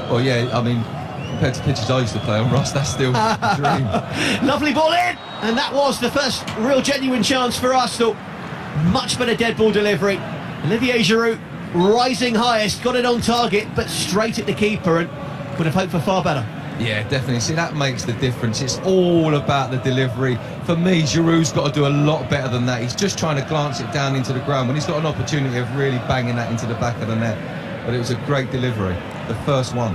Well, yeah, I mean, compared to pitches I used to play on, Ross, that's still a dream. Lovely ball in! And that was the first real genuine chance for Arsenal. Much better dead ball delivery. Olivier Giroud rising highest, got it on target, but straight at the keeper, and could have hoped for far better. Yeah, definitely. See, that makes the difference. It's all about the delivery. For me, Giroud's got to do a lot better than that. He's just trying to glance it down into the ground when he's got an opportunity of really banging that into the back of the net. But it was a great delivery, the first one.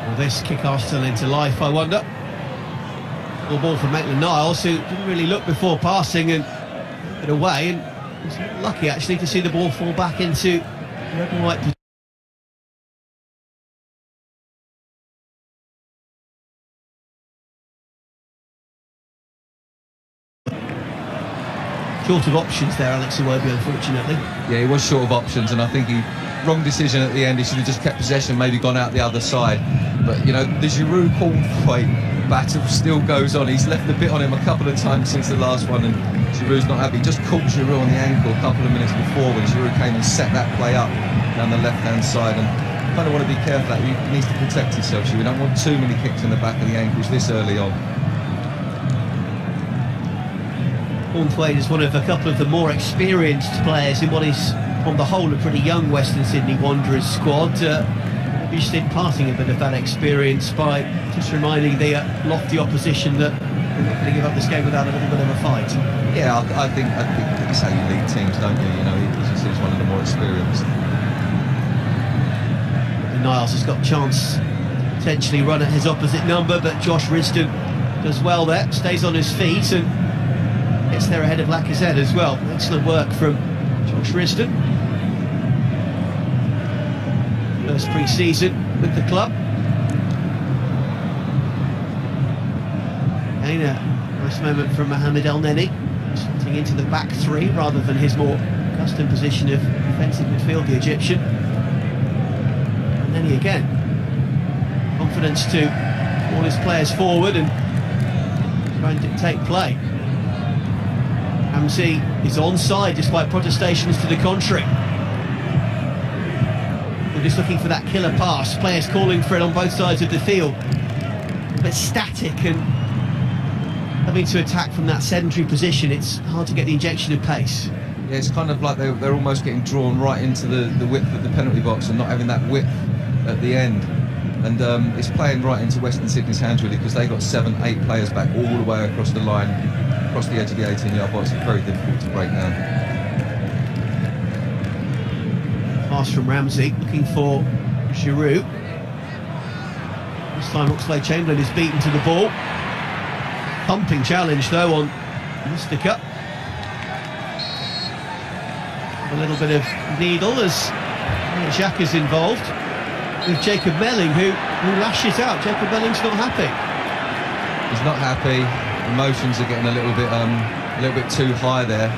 Will this kick Arsenal into life, I wonder? Good ball from Maitland-Niles, who didn't really look before passing and put it away, and was lucky actually to see the ball fall back into red and white position. Short of options there, Alex Iwobi, unfortunately. Yeah, he was short of options, and I think wrong decision at the end. He should have just kept possession, maybe gone out the other side. But, you know, the Giroud cornflake battle still goes on. He's left a bit on him a couple of times since the last one, and Giroud's not happy. Just caught Giroud on the ankle a couple of minutes before when Giroud came and set that play up down the left-hand side. And kind of want to be careful that he needs to protect himself. We don't want too many kicks in the back of the ankles this early on. Cornthwaite is one of a couple of the more experienced players in what is, on the whole, a pretty young Western Sydney Wanderers squad. Just in passing a bit of that experience by just reminding the lofty opposition that they're not going to give up this game without a little bit of a fight. Yeah, I think that's how you lead teams, don't you? You know, he's one of the more experienced. Niles has got a chance to potentially run at his opposite number, but Josh Risdon does well there, stays on his feet and gets there ahead of Lacazette as well. Excellent work from Josh Risdon. First pre-season with the club. Again, a nice moment from Mohamed El Neni, slotting into the back three rather than his more accustomed position of defensive midfield, the Egyptian. And Neni again, confidence to all his players forward and try and dictate play. Ramsey is onside despite protestations to the contrary. We're just looking for that killer pass. Players calling for it on both sides of the field. But static and having to attack from that sedentary position, it's hard to get the injection of pace. Yeah, it's kind of like they're almost getting drawn right into the width of the penalty box and not having that width at the end. And it's playing right into Western Sydney's hands really, because they got 7-8 players back all the way across the line, across the edge of the 18-yard box. It's very difficult to break down. Pass from Ramsey, looking for Giroud. This time Oxlade-Chamberlain is beaten to the ball. Pumping challenge though on Mustika. A little bit of needle as Xhaka's involved with Jacob Melling, who lashes out. Jacob Melling's not happy. He's not happy. Emotions are getting a little bit too high there.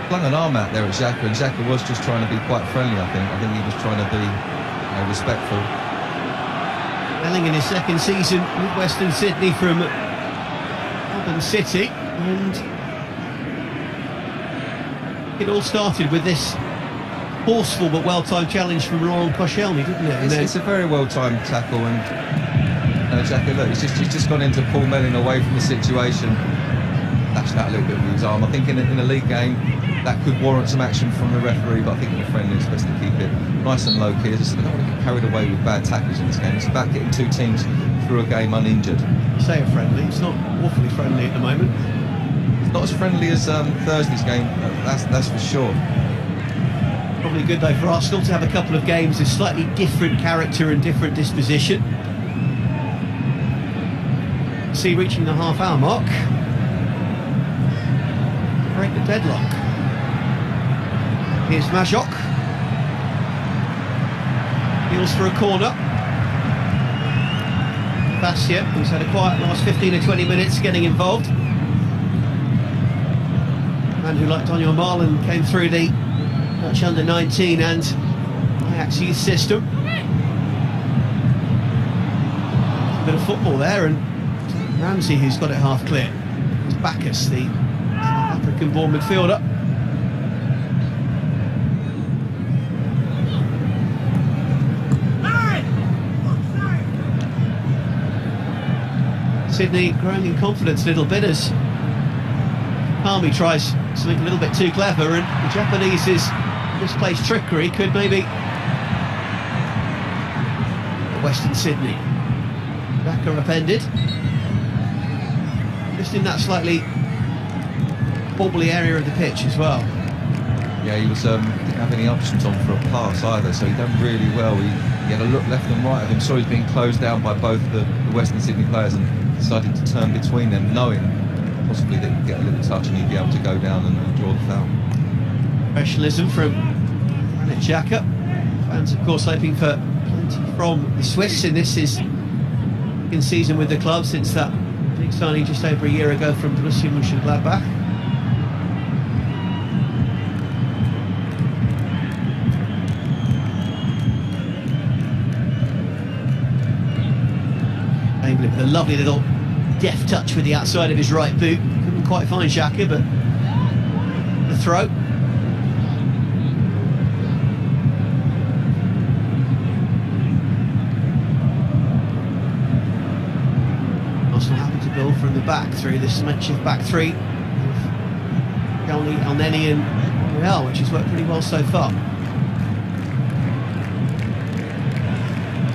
Flung an arm out there at Xhaka, and Xhaka was just trying to be quite friendly, I think. I think he was trying to be respectful. Melling in his second season with Western Sydney from Melbourne City, and it all started with this forceful but well-timed challenge from Laurent Koscielny, didn't it? It's a very well-timed tackle, and know, Xhaka, look, he's just gone in to pull Mellin away from the situation, lashed out a little bit with his arm. I think in a league game that could warrant some action from the referee, but I think in a friendly it's best to keep it nice and low key. As I said, I don't want to get carried away with bad tackles in this game. It's about getting two teams through a game uninjured. You say a friendly, it's not awfully friendly at the moment. It's not as friendly as Thursday's game, that's for sure. Probably good though for Arsenal to have a couple of games of slightly different character and different disposition. See, reaching the half-hour mark, break the deadlock. Here's Majok. Heels for a corner. Bastia, who's had a quiet last 15 or 20 minutes, getting involved. Man who, like Daniel Marlon, came through the Dutch under-19 and Ajax youth system. A bit of football there, and Ramsey, who's got it half clear. It's Bacchus, the African-born midfielder. Sydney growing in confidence a little bit as Palmy tries something a little bit too clever, and the Japanese's misplaced trickery could maybe Western Sydney. Xhaka upended. Just in that slightly bobbly area of the pitch as well. Yeah, he was didn't have any options on for a pass either, so he done really well. He had a look left and right of him, saw he's being closed down by both the Western Sydney players and decided to turn between them, knowing possibly that he'd get a little touch and he'd be able to go down and draw the foul. Professionalism from Granit Xhaka. Fans, of course, hoping for plenty from the Swiss in this his second season with the club since that big signing just over a year ago from Borussia Mönchengladbach. With a lovely little deft touch with the outside of his right boot. Couldn't quite find Xhaka, but the throw. Arsenal happy to build from the back through this makeshift back three. Galni, Elneny and Real, which has worked pretty well so far.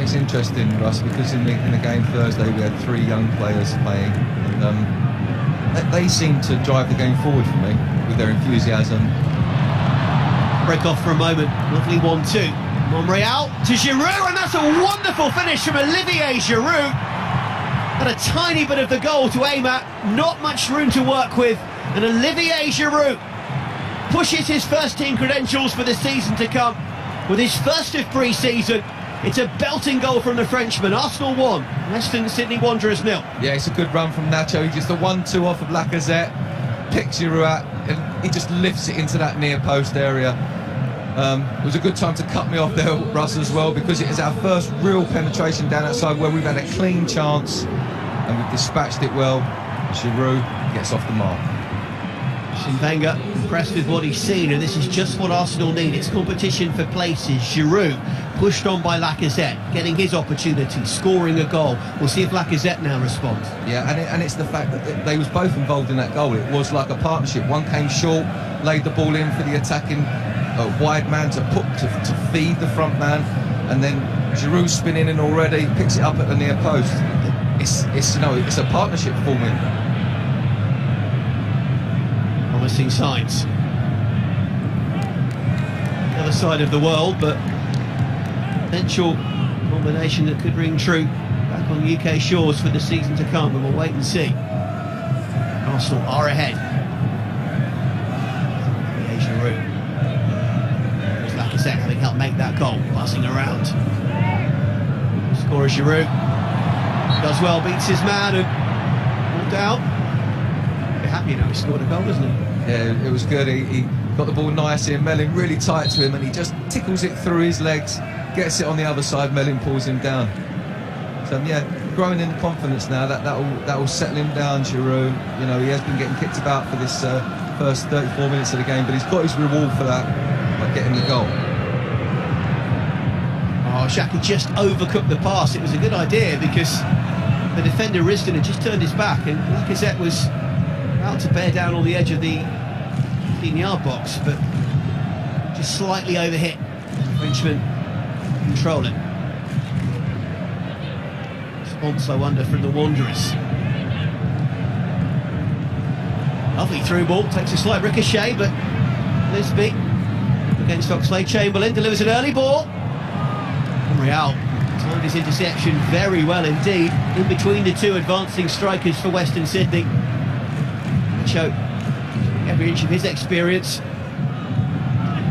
It's interesting, Russ, because in the game Thursday we had three young players playing, and they seem to drive the game forward for me with their enthusiasm. Break off for a moment, lovely 1-2. Monreal to Giroud, and that's a wonderful finish from Olivier Giroud. Had a tiny bit of the goal to aim at, not much room to work with, and Olivier Giroud pushes his first team credentials for the season to come with his first of pre-season. It's a belting goal from the Frenchman. Arsenal 1, Western Sydney Wanderers 0. Yeah, it's a good run from Nacho. He just a 1-2 off of Lacazette, picks Giroud out, and he just lifts it into that near post area. It was a good time to cut me off there, Russ, as well, because it is our first real penetration down outside where we've had a clean chance and we've dispatched it well. Giroud gets off the mark. Wenger impressed with what he's seen, and this is just what Arsenal need. It's competition for places. Giroud pushed on by Lacazette, getting his opportunity, scoring a goal. We'll see if Lacazette now responds. Yeah, and it's the fact that they was both involved in that goal. It was like a partnership. One came short, laid the ball in for the attacking wide man to feed the front man, and then Giroud spinning in already, picks it up at the near post. It's a partnership forming. Promising signs. The other side of the world, but potential combination that could ring true back on UK shores for the season to come, and we'll wait and see. Arsenal are ahead. Giroud. There's Lacazette having helped make that goal, buzzing around. Scorer Giroud does well, beats his man, and walked out. Happy now he scored a goal, isn't he? Yeah, it was good. He got the ball nice in. Mellin really tight to him, and he just tickles it through his legs, gets it on the other side. Mellin pulls him down. So yeah, growing in confidence now. That will settle him down. Giroud, you know, he has been getting kicked about for this first 34 minutes of the game, but he's got his reward for that by getting the goal. Oh, Xhaka just overcooked the pass. It was a good idea because the defender Riston had just turned his back, and Lacazette was about to bear down on the edge of the 15-yard box, but just slightly overhit. The Frenchman control it. Response, I wonder, from the Wanderers. Lovely through ball, takes a slight ricochet, but Lisby against Oxlade-Chamberlain delivers an early ball. Real timed his interception very well indeed, in between the two advancing strikers for Western Sydney. Cho, every inch of his experience,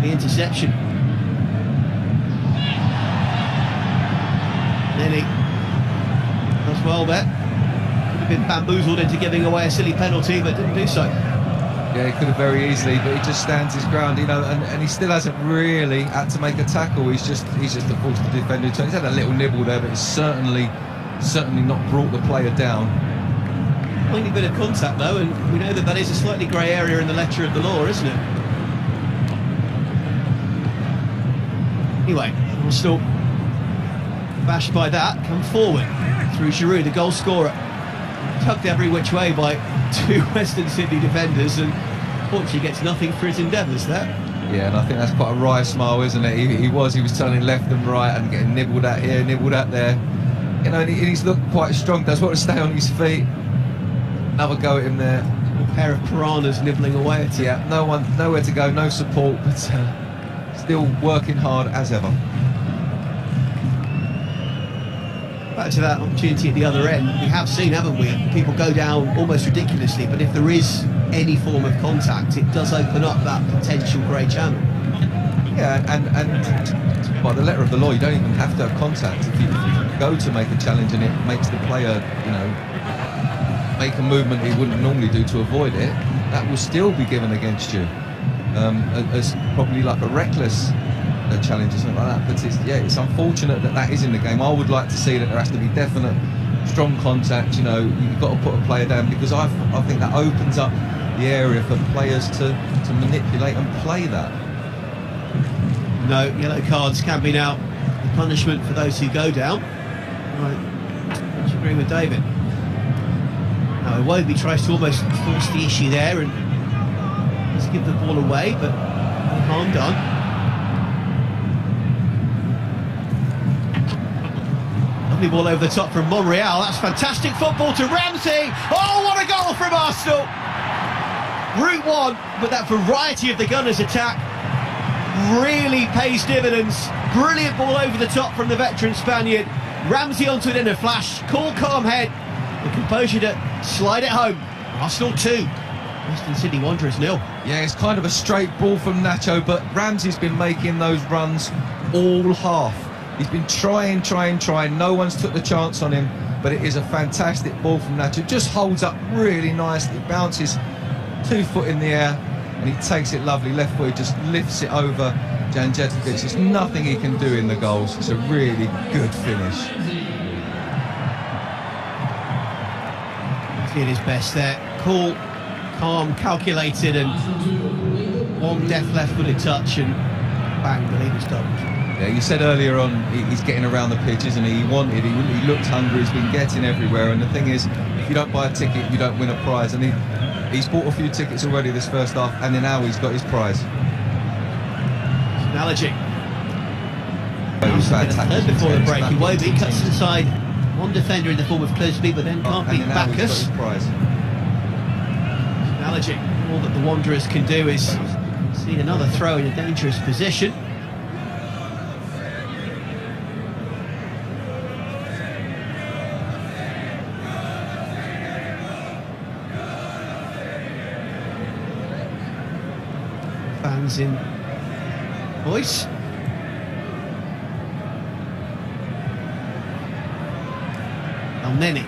the interception. Nenny does well there. Could have been bamboozled into giving away a silly penalty, but didn't do so. Yeah, he could have very easily, but he just stands his ground, you know, and he still hasn't really had to make a tackle. He's just a force to defend. He's had a little nibble there, but it's certainly not brought the player down. Tiny bit of contact though, and we know that is a slightly grey area in the letter of the law, isn't it? Anyway, Arsenal, bashed by that, come forward through Giroud, the goal scorer, tugged every which way by two Western Sydney defenders, and fortunately gets nothing for his endeavours there. Yeah, and I think that's quite a wry smile, isn't it? He was turning left and right and getting nibbled at here, nibbled at there. You know, and he's looked quite strong, does want to stay on his feet. Another go at him there. A pair of piranhas nibbling away at him. Yeah, nowhere to go, no support, but still working hard as ever. Back to that opportunity at the other end, we have seen, haven't we, people go down almost ridiculously, but if there is any form of contact, it does open up that potential grey channel. Yeah, and by the letter of the law, you don't even have to have contact. If you go to make a challenge and it makes the player, you know, make a movement he wouldn't normally do to avoid it, that will still be given against you, as probably like a reckless challenge or something like that. But it's unfortunate that is in the game. I would like to see that there has to be definite strong contact. You know, you've got to put a player down, because I think that opens up the area for players to manipulate and play that. No, yellow cards can be now the punishment for those who go down. Right, I agree with David. Now Iwobi tries to almost force the issue there and just give the ball away, but no harm done. Lovely ball over the top from Monreal. That's fantastic football to Ramsey. Oh, what a goal from Arsenal! Route one, but that variety of the Gunners' attack really pays dividends. Brilliant ball over the top from the veteran Spaniard. Ramsey onto it in a flash. Cool, calm head. The composure to slide it home. Arsenal 2, Western Sydney Wanderers 0. Yeah, it's kind of a straight ball from Nacho, but Ramsey's been making those runs all half. He's been trying. No one's took the chance on him, but it is a fantastic ball from Nacho. Just holds up really nicely, bounces 2 foot in the air, and he takes it lovely. Left foot, just lifts it over Janjetovic. There's nothing he can do in the goals. It's a really good finish. He did his best there. Cool, calm, calculated, and one deft left-footed touch, and bang, the leader's doubled. Yeah, you said earlier on he's getting around the pitch, isn't he? He looked hungry, he's been getting everywhere, and the thing is, if you don't buy a ticket, you don't win a prize, and he's bought a few tickets already this first half, and then now he's got his prize. Analogy. Third before the break, Iwobi cuts inside one defender in the form of Clisby, but then can't beat Bacchus. Analogy. All that the Wanderers can do is see another throw in a dangerous position. Fans in voice. Nenny.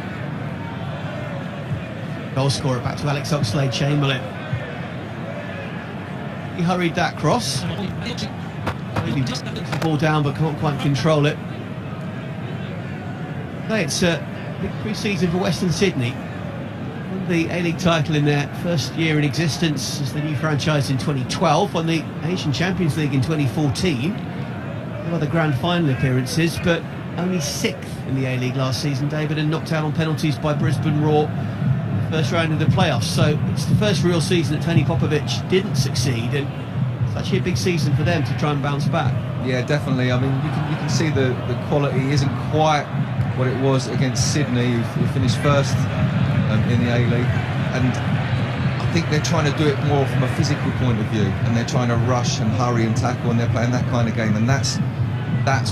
Goal scorer back to Alex Oxlade-Chamberlain. He hurried that cross. Maybe just puts the ball down but can't quite control it. Okay, it's a big pre-season for Western Sydney. Won the A-League title in their first year in existence as the new franchise in 2012. Won the Asian Champions League in 2014. No other grand final appearances, but only 6th in the A-League last season, David, and knocked out on penalties by Brisbane Roar first round of the playoffs. So it's the first real season that Tony Popovic didn't succeed, and it's actually a big season for them to try and bounce back. Yeah, definitely. I mean, you can see the quality isn't quite what it was against Sydney, who finished first in the A-League, and I think they're trying to do it more from a physical point of view, and they're trying to rush and hurry and tackle, and they're playing that kind of game, and that's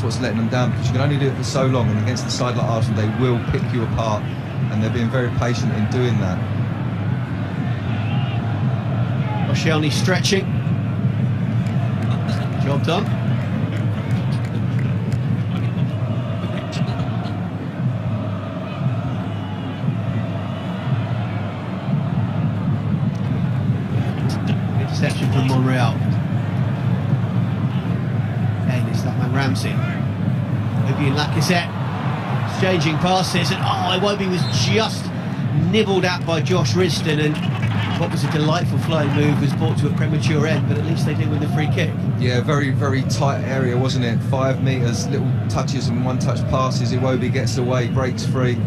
what's letting them down, because you can only do it for so long, and against the side like Arsenal they will pick you apart, and they're being very patient in doing that. Oshielny stretching. Job done. Interception from Monreal. Again, it's that man Ramsey. Iwobi and Lacazette exchanging passes, and Iwobi was just nibbled at by Josh Riston, and what was a delightful flowing move was brought to a premature end, but at least they did win the free kick. Yeah, very, very tight area, wasn't it? 5 metres, little touches and one-touch passes. Iwobi gets away, breaks free,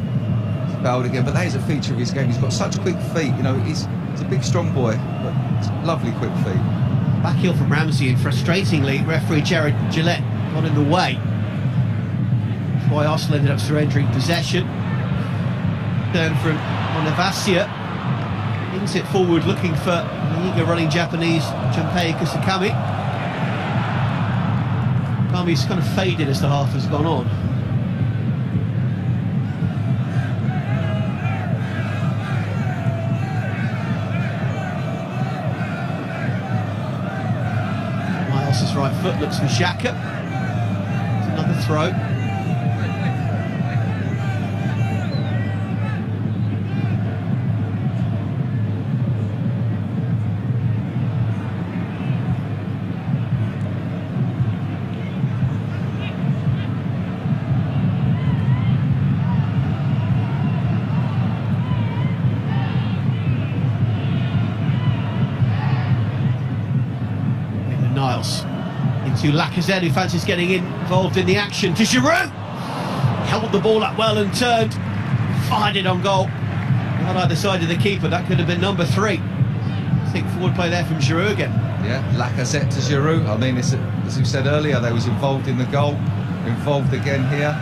fouled again. But that is a feature of his game. He's got such quick feet. You know, he's a big, strong boy, but lovely quick feet. Back heel from Ramsey, and frustratingly, referee Jared Gillette got in the way. That's why Arsenal ended up surrendering possession. Turn from Monavasia. Brings it forward, looking for the eager running Japanese Junpei Kusakami. Kami's kind of faded as the half has gone on. Miles' right foot looks for Xhaka. It's another throw. Into Lacazette, who fancies getting involved in the action, to Giroud. Held the ball up well and turned, fired it on goal. Not either side of the keeper, that could have been number 3. I think forward play there from Giroud again. Yeah, Lacazette to Giroud. I mean, as we said earlier, they was involved in the goal, involved again here.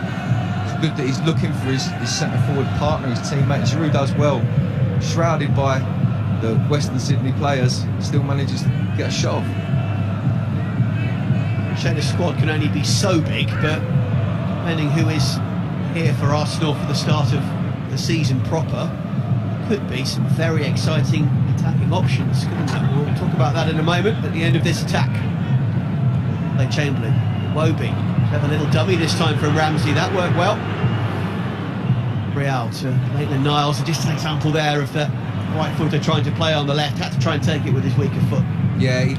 It's good that he's looking for his centre-forward partner, his teammate. Giroud does well, shrouded by the Western Sydney players, still manages to get a shot off. The squad can only be so big, but depending who is here for Arsenal for the start of the season proper, could be some very exciting attacking options, couldn't there? We'll talk about that in a moment at the end of this attack. Play Chamberlain, Iwobi, have a little dummy this time from Ramsey, that worked well. Real to Maitland-Niles, and just an example there of the right footer trying to play on the left, had to try and take it with his weaker foot. Yeah, he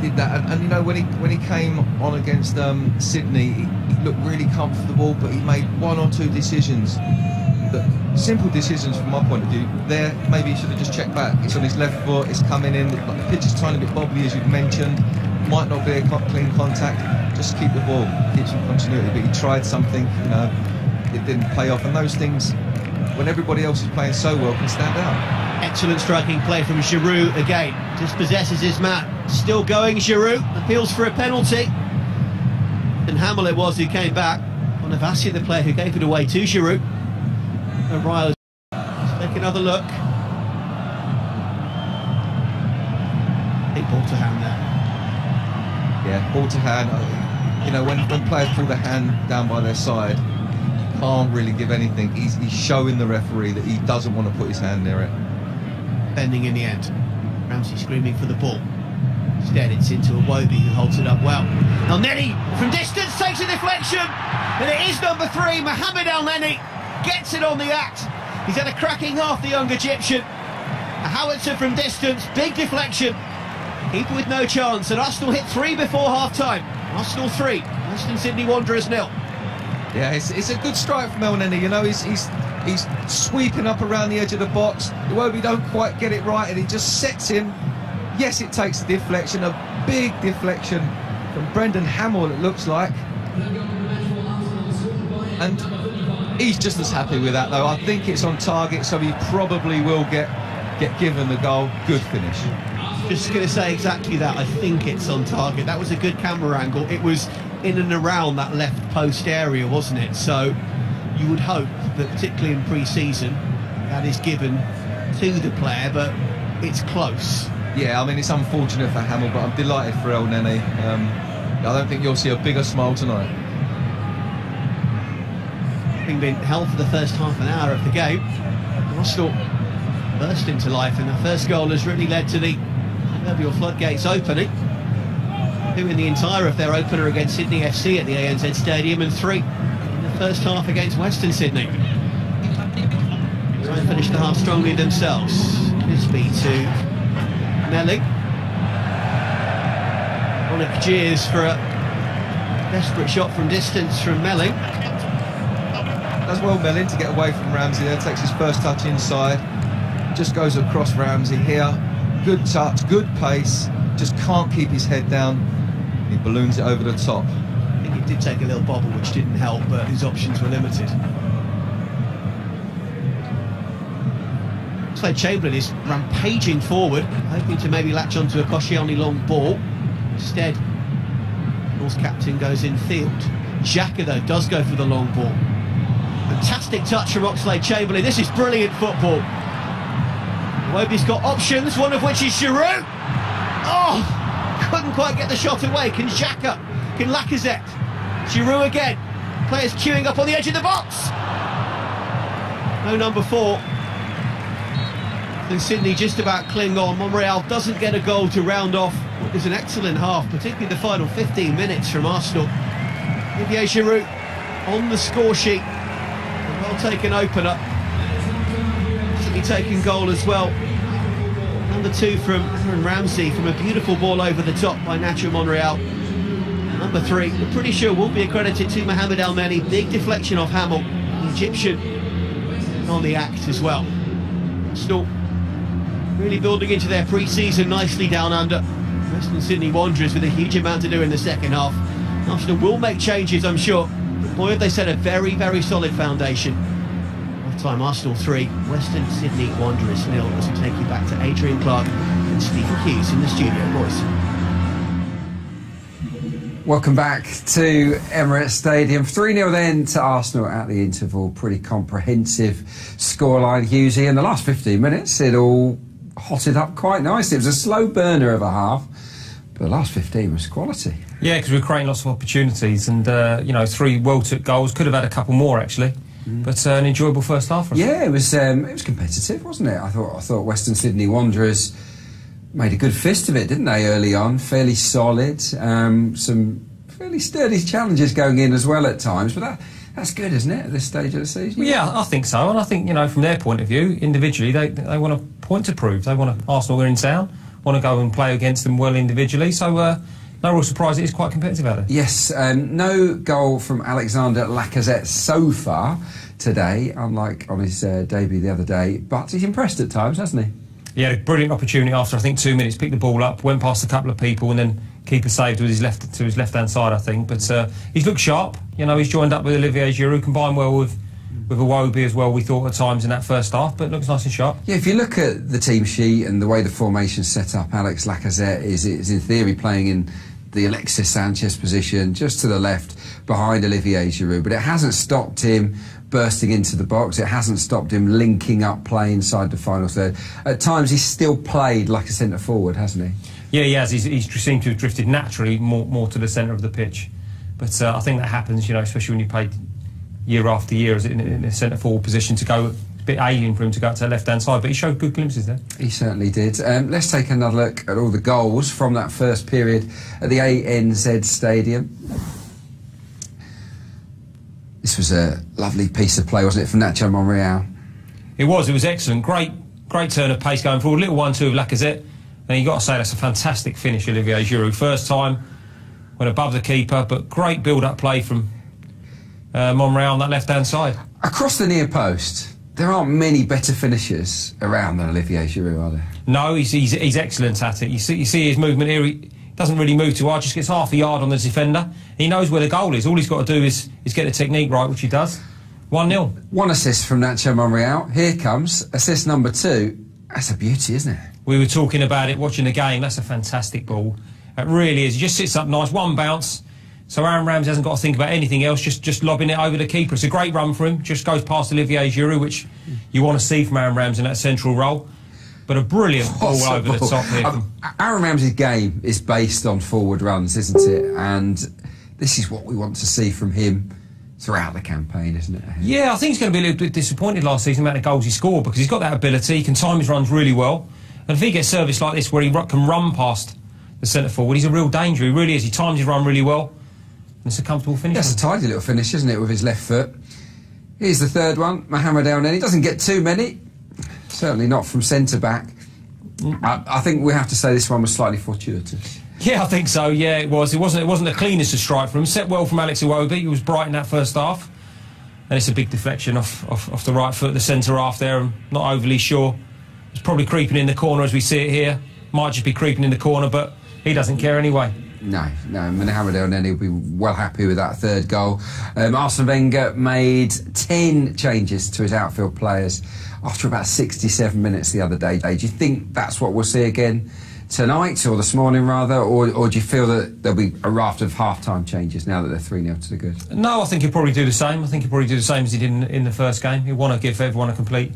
did that, and you know, when he came on against Sydney, he looked really comfortable, but he made 1 or 2 decisions, simple decisions from my point of view. There, maybe he should have just checked back. It's on his left foot, it's coming in, the pitch is tiny bit wobbly, as you've mentioned, might not be a clean contact, just keep the ball, keep some continuity, but he tried something, you know, it didn't pay off, and those things, when everybody else is playing so well, can stand out. Excellent striking play from Giroud again. Dispossesses his man. Still going, Giroud. Appeals for a penalty. And Hamill it was who came back. Monavasia, the player who gave it away to Giroud. O'Reilly. Let's take another look. Big ball to hand there. Yeah, ball to hand. You know, when players pull the hand down by their side, can't really give anything. He's showing the referee that he doesn't want to put his hand near it. Bending in the end. Ramsey screaming for the ball. Instead it's into Iwobi, who holds it up well. El Neni from distance takes a deflection, and it is number 3, Mohamed El Neni gets it on the act. He's had a cracking half, the young Egyptian. A howitzer from distance, big deflection. Keeper with no chance, and Arsenal hit 3 before half-time. Arsenal 3, Western Sydney Wanderers 0. Yeah, it's a good strike from El Neni, you know, he's sweeping up around the edge of the box. Iwobi don't quite get it right, and he just sets him. Yes, it takes a deflection, a big deflection from Brendan Hamill, it looks like. And he's just as happy with that, though. I think it's on target, so he probably will get given the goal. Good finish. Just going to say exactly that. I think it's on target. That was a good camera angle. It was in and around that left post area, wasn't it? So you would hope that, particularly in pre-season, that is given to the player, but it's close. Yeah, I mean, it's unfortunate for Hamill, but I'm delighted for El Neni. I don't think you'll see a bigger smile tonight. Having been held for the first half an hour of the game, Arsenal burst into life, and the first goal has really led to the proverbial floodgates opening. 2 in the entire of their opener against Sydney FC at the ANZ Stadium, and 3 in the first half against Western Sydney. Try and finish the half strongly themselves. Bisbee to Melling. Onick jeers for a desperate shot from distance from Melling. Does well Melling to get away from Ramsey there, takes his first touch inside, just goes across Ramsey here. Good touch, good pace, just can't keep his head down. He balloons it over the top. I think it did take a little bobble, which didn't help, but his options were limited. Chamberlain is rampaging forward, hoping to maybe latch onto a Koscielny long ball. Instead, North's captain goes in field. Xhaka, though, does go for the long ball. Fantastic touch from Oxlade-Chamberlain. This is brilliant football. Iwobi's got options, one of which is Giroud. Oh, couldn't quite get the shot away. Can Xhaka? Can Lacazette? Giroud again. Players queuing up on the edge of the box. No number 4. And Sydney just about cling on. Monreal doesn't get a goal to round off what is an excellent half, particularly the final 15 minutes from Arsenal. Olivier Giroud on the score sheet. A well-taken opener. Sydney taking goal as well. Number 2 from Aaron Ramsey from a beautiful ball over the top by Nacho Monreal. Number 3, we're pretty sure will be accredited to Mohamed El Neni. Big deflection off Hamill, the Egyptian, on the act as well. Arsenal really building into their pre-season nicely down under. Western Sydney Wanderers with a huge amount to do in the second half. Arsenal will make changes, I'm sure. But boy, have they set a very, very solid foundation. Half-time, Arsenal 3, Western Sydney Wanderers 0. As we take you back to Adrian Clark and Stephen Hughes in the studio, boys. Welcome back to Emirates Stadium. 3-0 then to Arsenal at the interval. Pretty comprehensive scoreline, Hughesy. In the last 15 minutes, it all hotted up quite nicely. It was a slow burner of a half, but the last 15 was quality. Yeah, because we were creating lots of opportunities, and you know, 3 well-took goals. Could have had a couple more actually, but an enjoyable first half. Yeah, it was competitive, wasn't it? I thought Western Sydney Wanderers made a good fist of it, didn't they, early on? Fairly solid, some fairly sturdy challenges going in as well at times, but that's good, isn't it, at this stage of the season? Well, yeah, I think so, and I think, you know, from their point of view, individually, they want a point to prove. They want Arsenal are in town, want to go and play against them well individually, so no real surprise, it is quite competitive out there. Yes, no goal from Alexander Lacazette so far today, unlike on his debut the other day, but he's impressed at times, hasn't he? He had a brilliant opportunity after, I think, 2 minutes, picked the ball up, went past a couple of people, and then keeper saved with his left-hand side, I think. But he's looked sharp. You know, he's joined up with Olivier Giroud, combined well with Iwobi as well, we thought at times in that first half, but looks nice and sharp. Yeah, if you look at the team sheet and the way the formation's set up, Alex Lacazette is in theory playing in the Alexis Sanchez position, just to the left, behind Olivier Giroud. But it hasn't stopped him bursting into the box. It hasn't stopped him linking up play inside the final third. At times he's still played like a centre forward, hasn't he? Yeah, he has. He's seemed to have drifted naturally more to the centre of the pitch. But I think that happens, you know, especially when you play year after year in a centre forward position, to go a bit alien for him to go out to the left hand side. But he showed good glimpses there. He certainly did. Let's take another look at all the goals from that first period at the ANZ Stadium. This was a lovely piece of play, wasn't it, from Nacho Monreal? It was excellent. Great turn of pace going forward. Little 1-2 of Lacazette. And you've got to say that's a fantastic finish, Olivier Giroud. First time, went above the keeper, but great build-up play from Monreal on that left-hand side. Across the near post, there aren't many better finishers around than Olivier Giroud, are there? No, he's excellent at it. You see his movement here. Doesn't really move too hard, just gets half a yard on the defender. He knows where the goal is. All he's got to do is get the technique right, which he does. 1-0. One assist from Nacho Monreal. Here comes assist number 2. That's a beauty, isn't it? We were talking about it, watching the game. That's a fantastic ball. It really is. He just sits up nice, one bounce. So Aaron Ramsey hasn't got to think about anything else, just lobbing it over the keeper. It's a great run for him. Just goes past Olivier Giroud, which you want to see from Aaron Ramsey in that central role. But a brilliant ball over the top here. Aaron Ramsey's game is based on forward runs, isn't it? And this is what we want to see from him throughout the campaign, isn't it? Yeah, I think he's going to be a little bit disappointed last season about the goals he scored, because he's got that ability, he can time his runs really well. And if he gets service like this where he can run past the centre forward, he's a real danger. He really is. He times his run really well. And it's a comfortable finish. That's a tidy little finish, isn't it, with his left foot. Here's the third one, Mohamed El Neni. Doesn't get too many. Certainly not from centre-back. I think we have to say this one was slightly fortuitous. Yeah, I think so. Yeah, it was. It wasn't the cleanest of strike from him. Set well from Alex Iwobi. He was bright in that first half. And it's a big deflection off the right foot, the centre half there. I'm not overly sure. It's probably creeping in the corner as we see it here. Might just be creeping in the corner, but he doesn't care anyway. No, Mohamed El Neni will be well happy with that third goal. Arsene Wenger made 10 changes to his outfield players after about 67 minutes the other day. Do you think that's what we'll see again tonight, or this morning rather, or do you feel that there'll be a raft of half-time changes now that they're 3-0 to the good? No, I think he'll probably do the same. I think he'll probably do the same as he did in the first game. He'll want to give everyone a complete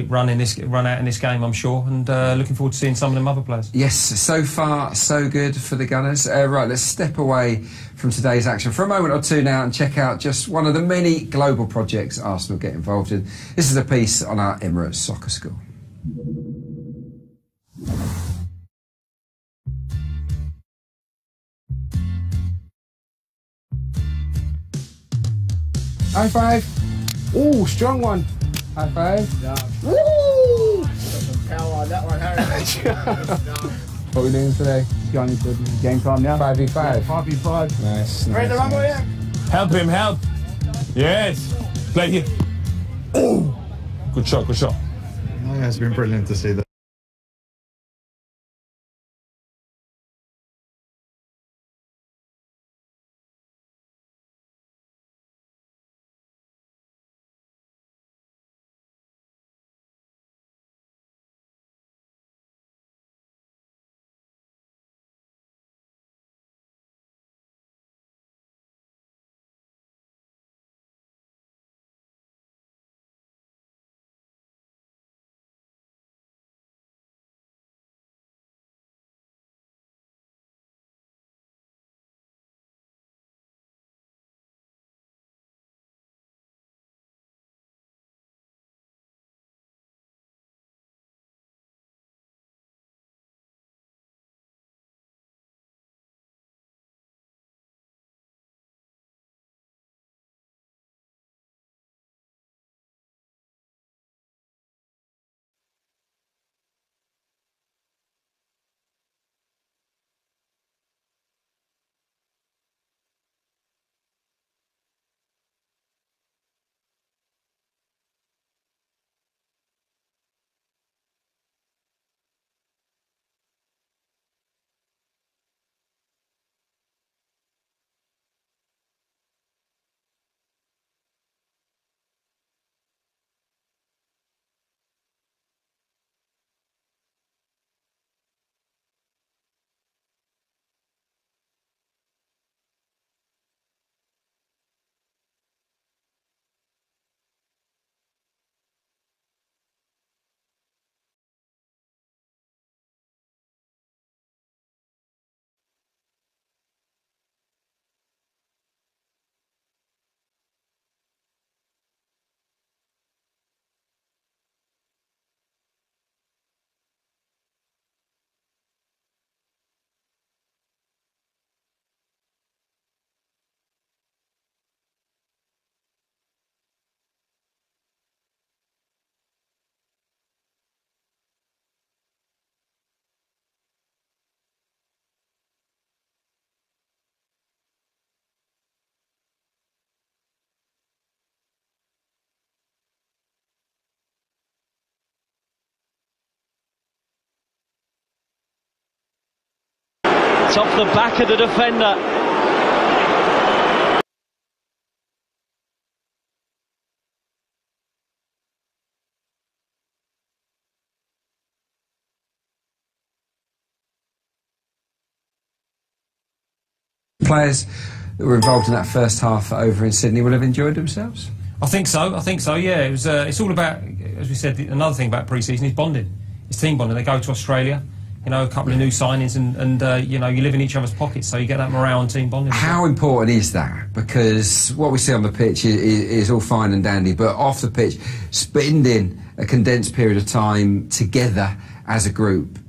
run out in this game, I'm sure, and looking forward to seeing some of them other players. Yes, so far so good for the Gunners. Right, let's step away from today's action for a moment or two now and check out just one of the many global projects Arsenal get involved in. This is a piece on our Emirates Soccer School. High five. Ooh, strong one. High five. Yeah. Woo! Some power on that one, Harry. What are we doing today? Going into game time now. 5v5. 5v5. Nice. Ready to run, boy? Help him, help. Yes. Play here. Oh. Good shot, good shot. Oh, yeah, it's been brilliant to see that. It's off the back of the defender. Players that were involved in that first half over in Sydney will have enjoyed themselves? I think so, yeah. It was, it's all about, as we said, another thing about pre-season is bonding. It's team bonding. They go to Australia, you know, a couple of new signings and you know, you live in each other's pockets, so you get that morale and team bonding. How important is that? Because what we see on the pitch is all fine and dandy, but off the pitch, spending a condensed period of time together as a group,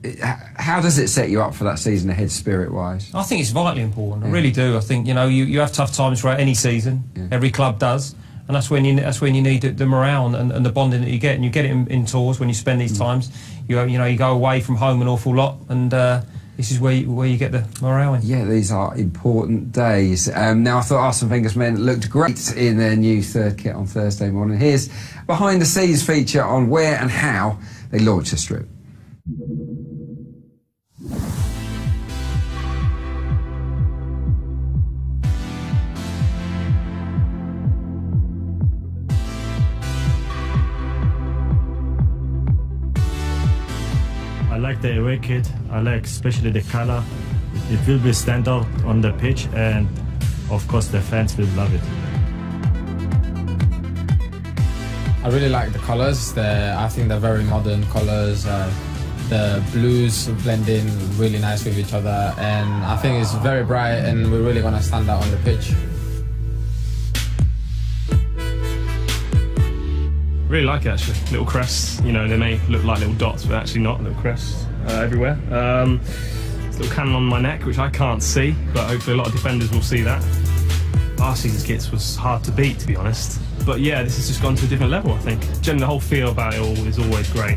how does it set you up for that season ahead, spirit-wise? I think it's vitally important. I really do. I think, you know, you have tough times throughout any season. Every club does. And that's when you need the morale and the bonding that you get, and you get it in tours when you spend these times. You know, you go away from home an awful lot, and this is where you get the morale in. Yeah, these are important days. Now, I thought Arsene Wenger's men looked great in their new third kit on Thursday morning. Here's behind-the-scenes feature on where and how they launched the strip. I like the away kit. I like especially the color. It will be stand out on the pitch, and of course the fans will love it. I really like the colors. I think they're very modern colors. The blues blend in really nice with each other, and I think it's very bright, and we're really going to stand out on the pitch. Really like it, actually. Little crests, you know, they may look like little dots, but actually not. Little crests everywhere. This little cannon on my neck, which I can't see, but hopefully a lot of defenders will see that. Last season's kits was hard to beat, to be honest. But yeah, this has just gone to a different level, I think. Generally, the whole feel about it all is always great.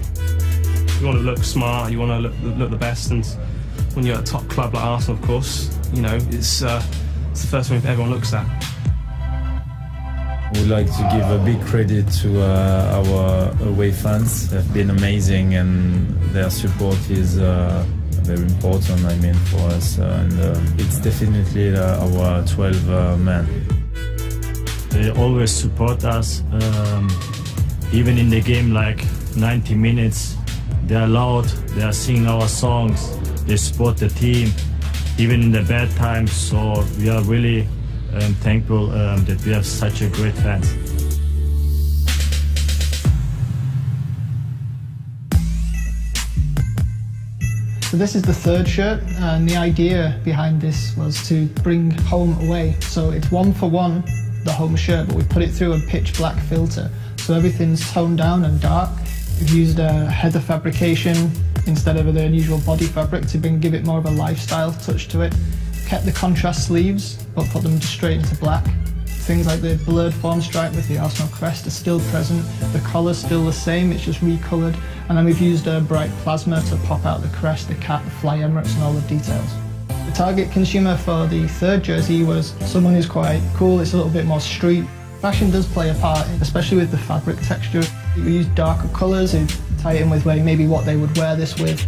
You want to look smart, you want to look the best, and when you're at a top club like Arsenal, of course, you know, it's the first thing everyone looks at. We'd like to give a big credit to our away fans. They've been amazing, and their support is very important, I mean, for us. And it's definitely our 12 men. They always support us, even in the game, like 90 minutes. They're loud, they are singing our songs, they support the team, even in the bad times. So we are really thankful that we have such a great fans. So this is the third shirt, and the idea behind this was to bring home away. So it's 1-for-1, the home shirt, but we put it through a pitch black filter. So everything's toned down and dark. We've used a heather fabrication instead of the unusual body fabric to give it more of a lifestyle touch to it. Kept the contrast sleeves, but put them straight into black. Things like the blurred form stripe with the Arsenal crest are still present. The collar's still the same, it's just recoloured. And then we've used a bright plasma to pop out the crest, the cat, the fly Emirates, and all the details. The target consumer for the third jersey was someone who's quite cool, it's a little bit more street. Fashion does play a part, especially with the fabric texture. We use darker colours and tie it in with maybe what they would wear this with.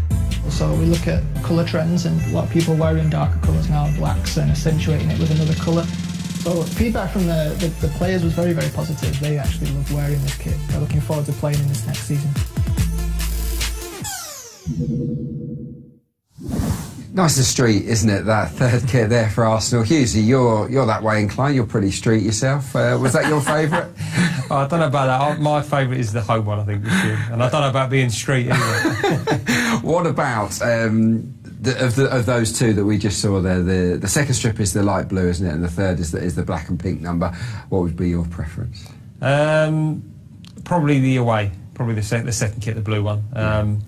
So we look at colour trends, and a lot of people wearing darker colours now, blacks, and accentuating it with another colour. So feedback from the players was very, very positive. They actually love wearing this kit. They're looking forward to playing in this next season. Nice and street, isn't it, that third kit there for Arsenal? Hughesy, you're that way inclined, you're pretty street yourself. Was that your favourite? Oh, I don't know about that. My favourite is the home one, I think, this year. And I don't know about being street either. What about of those two that we just saw there? The second strip is the light blue, isn't it? And the third is the black and pink number. What would be your preference? Probably the away. Probably the second kit, the blue one.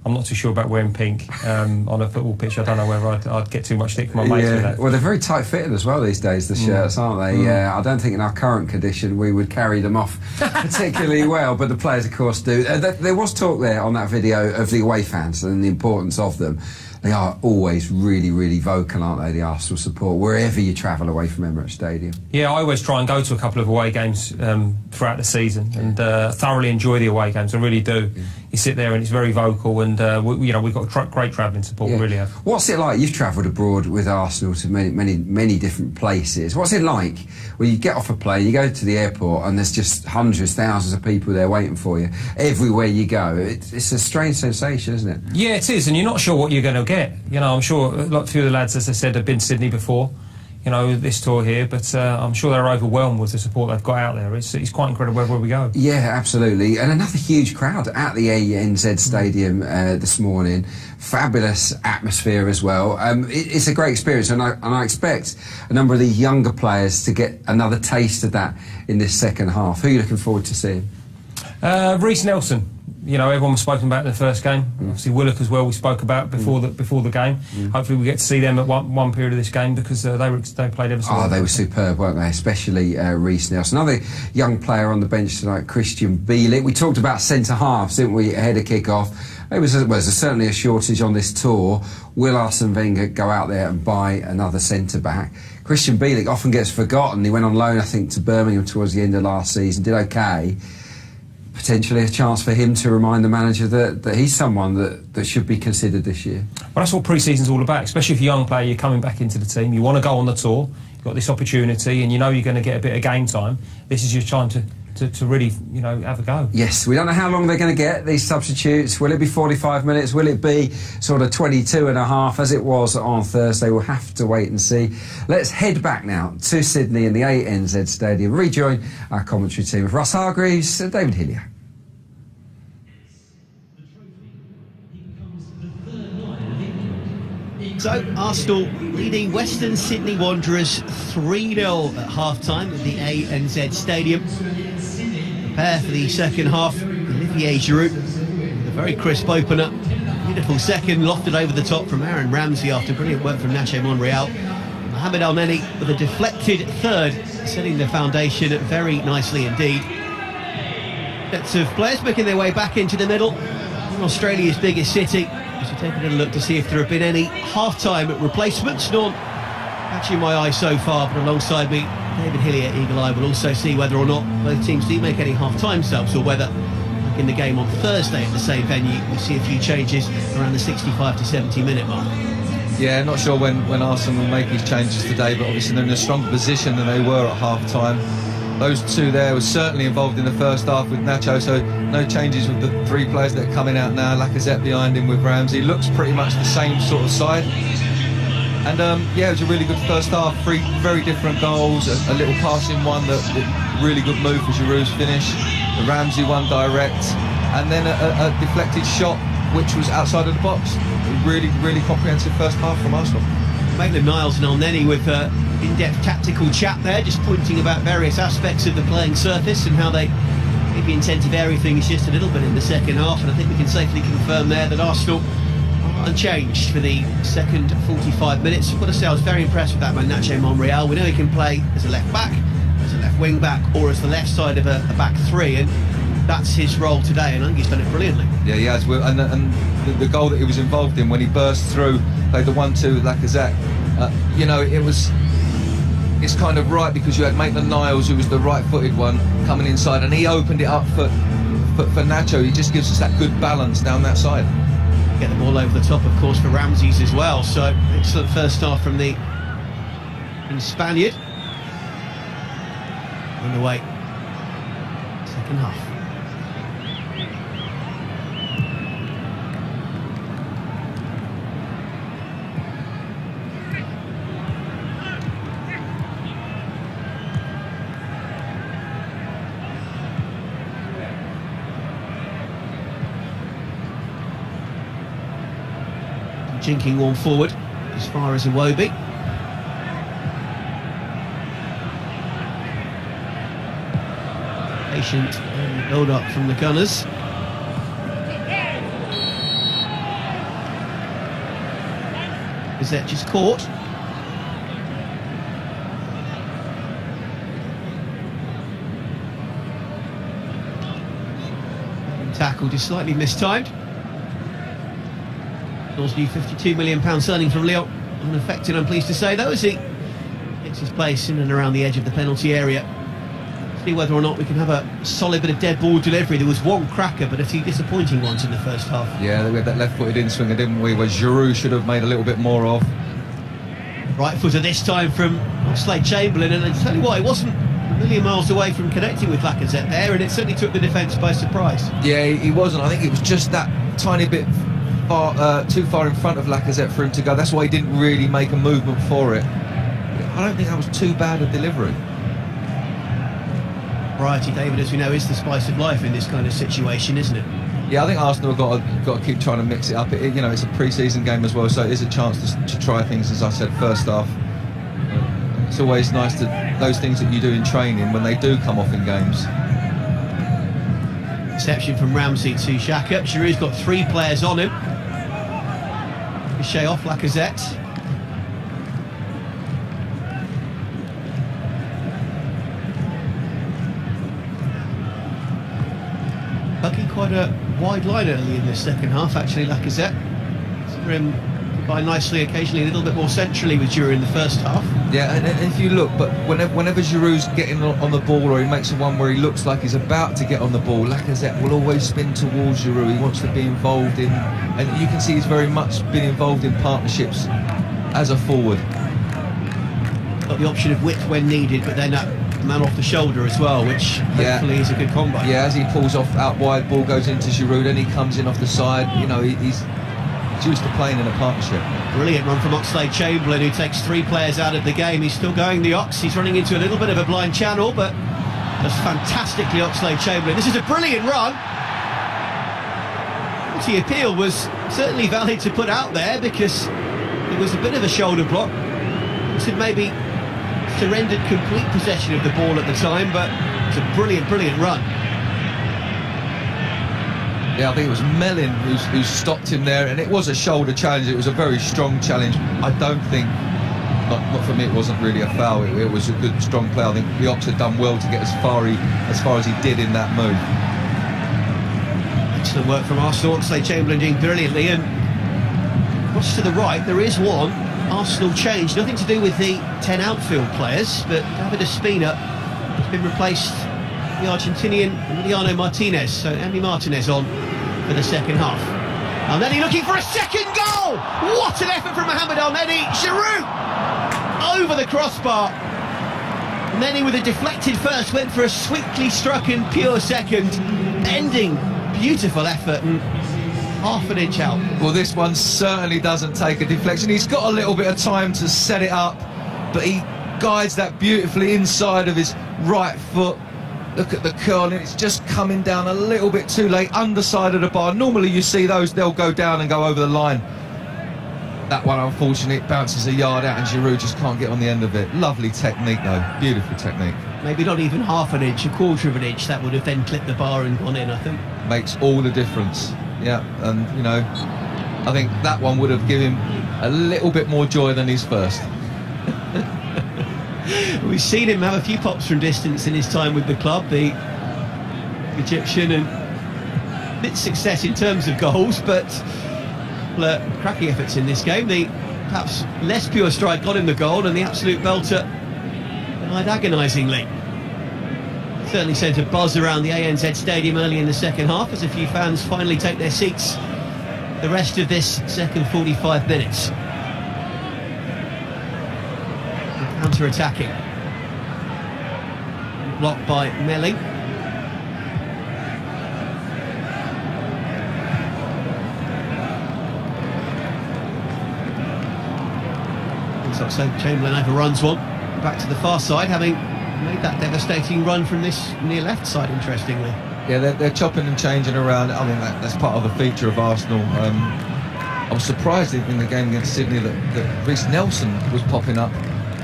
I'm not too sure about wearing pink on a football pitch. I don't know whether I'd get too much stick from my mates with that. Well, they're very tight-fitted as well these days, the shirts, aren't they? I don't think in our current condition we would carry them off particularly well, but the players, of course, do. There was talk there on that video of the away fans and the importance of them. They are always really, really vocal, aren't they, the Arsenal support, wherever you travel away from Emirates Stadium? Yeah, I always try and go to a couple of away games throughout the season and thoroughly enjoy the away games. I really do. you sit there and it's very vocal, and we've got great travelling support. We really have. What's it like? You've travelled abroad with Arsenal to many different places. What's it like when you get off a plane, you go to the airport, and there's just hundreds, thousands of people there waiting for you everywhere you go? It's a strange sensation, isn't it? Yeah, it is, and you're not sure what you're going to get. I'm sure a few of the lads, as I said, have been to Sydney before. This tour here, but I'm sure they're overwhelmed with the support they've got out there. It's quite incredible wherever we go. Yeah, absolutely. And another huge crowd at the ANZ Stadium this morning. Fabulous atmosphere as well. It's a great experience, and I expect a number of the younger players to get another taste of that in this second half. Who are you looking forward to seeing? Reece Nelson. Everyone was spoken about in the first game. Obviously, Willock as well. We spoke about before the game. Hopefully, we get to see them at one period of this game, because they played ever so well. They were superb, weren't they? Especially Reece Nelson. Another young player on the bench tonight, Christian Bielik. We talked about centre halves, didn't we, ahead of kick-off? There's certainly a shortage on this tour. Will Arsene Wenger go out there and buy another centre back? Christian Bielik often gets forgotten. He went on loan, I think, to Birmingham towards the end of last season. Did okay. Potentially a chance for him to remind the manager that he's someone that should be considered this year. Well, that's what pre-season's all about, especially if you're a young player, you're coming back into the team, you want to go on the tour, you've got this opportunity, and you're going to get a bit of game time. This is your time to really, have a go. Yes, we don't know how long they're going to get, these substitutes. Will it be 45 minutes? Will it be sort of 22 and a half, as it was on Thursday? We'll have to wait and see. Let's head back now to Sydney in the ANZ Stadium. Rejoin our commentary team of Russ Hargreaves and David Hillier. So, Arsenal leading Western Sydney Wanderers 3-0 at half-time at the ANZ Stadium. Prepare for the second half. Olivier Giroud with a very crisp opener. Beautiful second, lofted over the top from Aaron Ramsey after brilliant work from Nacho Monreal. Mohamed El Neni with a deflected third, setting the foundation very nicely indeed. Sets of players making their way back into the middle in Australia's biggest city. As we take a little look to see if there have been any half-time replacements. None catching my eye so far, but alongside me, David Hillier, Eagle Eye, will also see whether or not both teams do make any half-time subs, or whether, like in the game on Thursday at the same venue, we see a few changes around the 65 to 70 minute mark. Yeah, not sure when Arsenal will make these changes today, but obviously they're in a stronger position than they were at half-time. Those two there were certainly involved in the first half with Nacho, so no changes with the three players that are coming out now. Lacazette behind him with Ramsey. Looks pretty much the same sort of side. And yeah, it was a really good first half. Three very different goals. A little passing one, that really good move for Giroud's finish. The Ramsey one direct. And then a deflected shot, which was outside of the box. A really comprehensive first half from Arsenal. Maitland-Niles and El Neni with in-depth tactical chat there, just pointing about various aspects of the playing surface and how they maybe intend to vary things just a little bit in the second half. And I think we can safely confirm there that Arsenal are unchanged for the second 45 minutes. I've got to say, I was very impressed with that man, Nacho Monreal. We know he can play as a left back, as a left wing back, or as the left side of a back three, and that's his role today, and I think he's done it brilliantly. Yeah, he has. And the goal that he was involved in when he burst through, played the 1-2 with Lacazette, you know, it's kind of right, because you had Maitland-Niles, who was the right-footed one, coming inside, and he opened it up for Nacho. He just gives us that good balance down that side. Get the ball over the top, of course, for Ramsey's as well. So excellent first half from the Spaniard. Underway, second half. Jinking one forward as far as Iwobi. Patient build up from the Gunners. Is that just caught? Tackle just slightly mistimed. Arsenal's new £52 million signing from Lyon, unaffected, I'm pleased to say, though, as he gets his place in and around the edge of the penalty area. see whether or not we can have a solid bit of dead ball delivery. There was one cracker, but a few disappointing ones in the first half. Yeah, we had that left-footed in-swinger, didn't we, where Giroud should have made a little bit more of. Right footer this time from Oxlade-Chamberlain, and I tell you what, it wasn't a million miles away from connecting with Lacazette there, and it certainly took the defence by surprise. Yeah, he wasn't. I think it was just that tiny bit too far in front of Lacazette for him to go. That's why he didn't really make a movement for it. I don't think that was too bad a delivery. Variety, David, as we know, is the spice of life in this kind of situation, isn't it? Yeah, I think Arsenal have got to keep trying to mix it up. You know, it's a pre-season game as well, so it is a chance to try things. As I said, first half, it's always nice to those things that you do in training when they do come off in games. Reception from Ramsey to Xhaka. Giroud's got 3 players on him. Ricochet off Lacazette. Bucking quite a wide line early in the second half, actually, Lacazette. Saw him by nicely occasionally a little bit more centrally with Giroud in the first half. Yeah, and if you look, but whenever Giroud's getting on the ball, or he makes a one where he looks like he's about to get on the ball, Lacazette will always spin towards Giroud. He wants to be involved in, and you can see he's very much been involved in partnerships as a forward. Got the option of width when needed, but then that man off the shoulder as well, which hopefully is a good combo. Yeah, as he pulls off out wide, ball goes into Giroud, then he comes in off the side. You know, he's used to playing in a partnership. Brilliant run from Oxlade-Chamberlain, who takes 3 players out of the game. He's still going the Ox. He's running into a little bit of a blind channel, but does fantastically Oxlade-Chamberlain. This is a brilliant run. The appeal was certainly valid to put out there because there was a bit of a shoulder block. It maybe surrendered complete possession of the ball at the time, but it's a brilliant run. Yeah, I think it was Mellin who stopped him there, and it was a shoulder challenge. It was a very strong challenge. I don't think, not for me, it wasn't really a foul. It was a good, strong play. I think the Ox had done well to get as far as he did in that move. Excellent work from Arsenal. Oxlade-Chamberlain doing brilliantly, and across to the right there is one Arsenal change, nothing to do with the 10 outfield players, but David Ospina has been replaced by the Argentinian Emiliano Martinez, so Emi Martinez on for the second half. Al-Neni looking for a second goal! What an effort from Mohamed Al-Neni! Giroud over the crossbar. Al-Neni with a deflected first went for a sweetly struck and pure second, ending beautiful effort. Half an inch out. Well, this one certainly doesn't take a deflection. He's got a little bit of time to set it up, but he guides that beautifully inside of his right foot. Look at the curl, and it's just coming down a little bit too late, underside of the bar. Normally you see those, they'll go down and go over the line. That one, unfortunately, it bounces a yard out and Giroud just can't get on the end of it. Lovely technique, though. Beautiful technique. Maybe not even half an inch, a quarter of an inch. That would have then clipped the bar and gone in, I think. Makes all the difference. Yeah, and, you know, I think that one would have given him a little bit more joy than his first. We've seen him have a few pops from distance in his time with the club, the Egyptian, and a bit success in terms of goals, but cracking efforts in this game. The perhaps less pure strike got him the goal, and the absolute belter died agonisingly. Certainly sent a buzz around the ANZ Stadium early in the second half as a few fans finally take their seats the rest of this second 45 minutes. Counter-attacking. Blocked by Melling. Chamberlain overruns one. Back to the far side, having made that devastating run from this near left side, interestingly. Yeah, they're chopping and changing around. I mean, that's part of the feature of Arsenal. I was surprised in the game against Sydney that Reece Nelson was popping up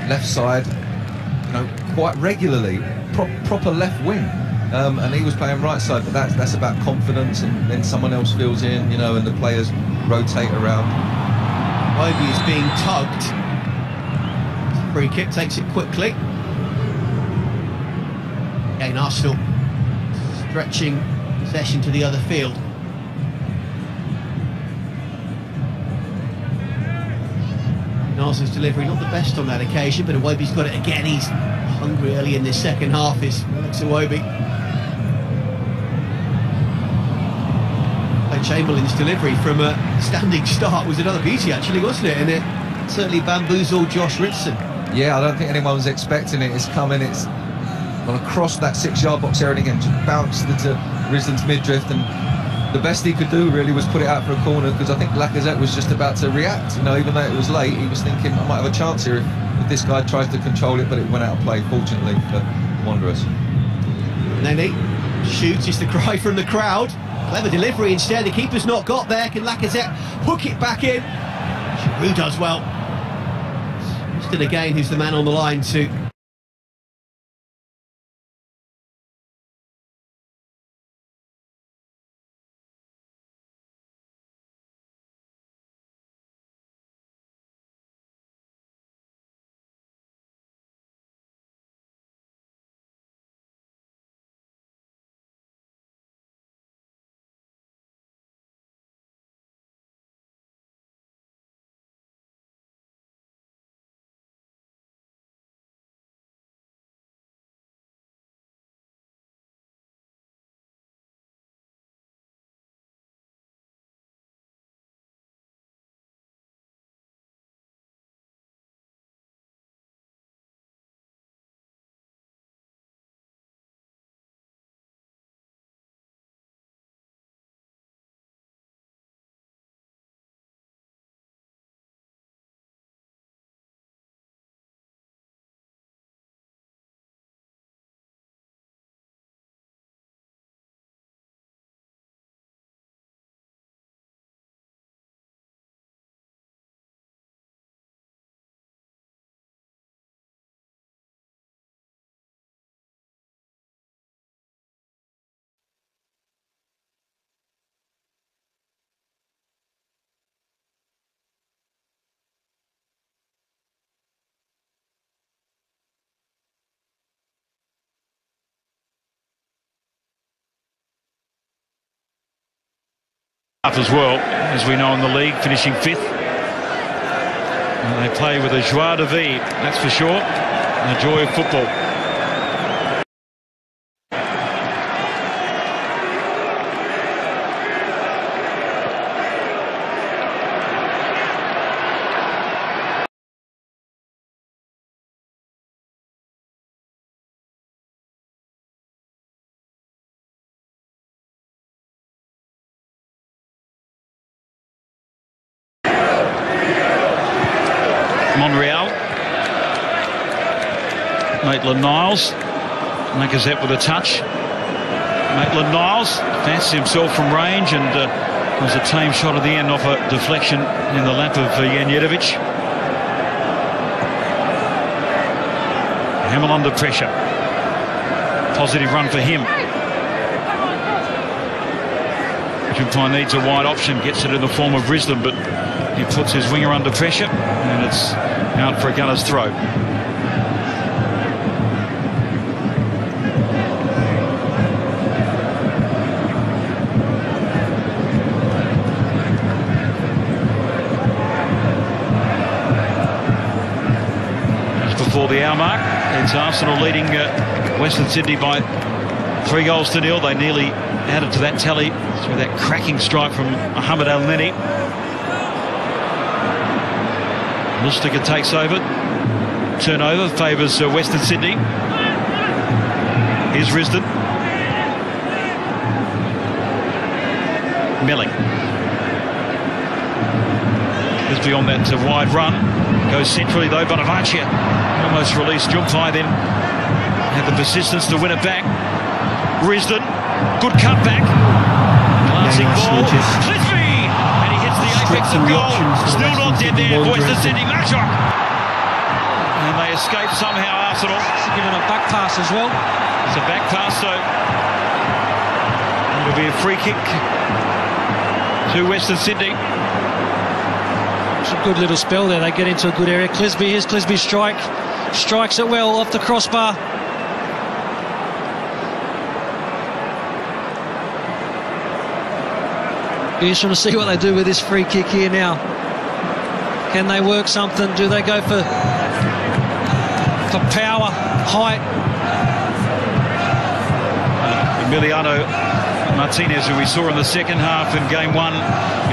left side, you know, quite regularly, proper left wing, and he was playing right side. But that's about confidence, and then someone else fills in, you know, and the players rotate around. Iwobi is being tugged. Free kick, takes it quickly. Again, Arsenal stretching possession to the other field. Arsenal's delivery, not the best on that occasion, but Iwobi's got it again. He's hungry early in this second half, is Alex Iwobi. And Chamberlain's delivery from a standing start was another beauty, actually, wasn't it? And it certainly bamboozled Josh Ritson. Yeah, I don't think anyone was expecting it. It's coming, it's gone across that 6-yard box area and again, just bounced into Risland's mid-drift, and the best he could do really was put it out for a corner, because I think Lacazette was just about to react. You know, even though it was late, he was thinking, I might have a chance here if this guy tries to control it, but it went out of play, fortunately, for Wanderers. Nenny shoots, is the cry from the crowd. Clever delivery instead, the keeper's not got there. Can Lacazette hook it back in? Giroud does well. Still again, who's the man on the line to... As well, as we know in the league, finishing 5th. And they play with a joie de vivre, that's for sure, and the joy of football. Monreal, Maitland-Niles, Lacazette with a touch. Maitland-Niles fancies himself from range, and was a tame shot at the end off a deflection in the lap of Janjetovic. Hamel under pressure. Positive run for him. Jumpine needs a wide option, gets it in the form of Risland, but he puts his winger under pressure, and it's out for a gunner's throw. Just before the hour mark, it's Arsenal leading Western Sydney by 3-0. They nearly added to that tally through that cracking strike from Mohamed El Neni. Lustica takes over. Turnover favours Western Sydney. Here's Risdon. Melling. Just beyond that wide run. Goes centrally though, Bonavacia almost released Jumpine, then had the persistence to win it back. Risdon, good cutback. Glancing ball. Clisby! And he hits the apex of goal. Still not dead there, Western Sydney. Matchok! And they escape somehow, Arsenal. Given a back pass as well. It's a back pass, so it'll be a free kick to Western Sydney. It's a good little spell there. They get into a good area. Clisby, here's Clisby's strike. Strikes it well off the crossbar. Be interesting to see what they do with this free kick here now. Can they work something? Do they go for power, height? Emiliano Martinez, who we saw in the second half in game 1,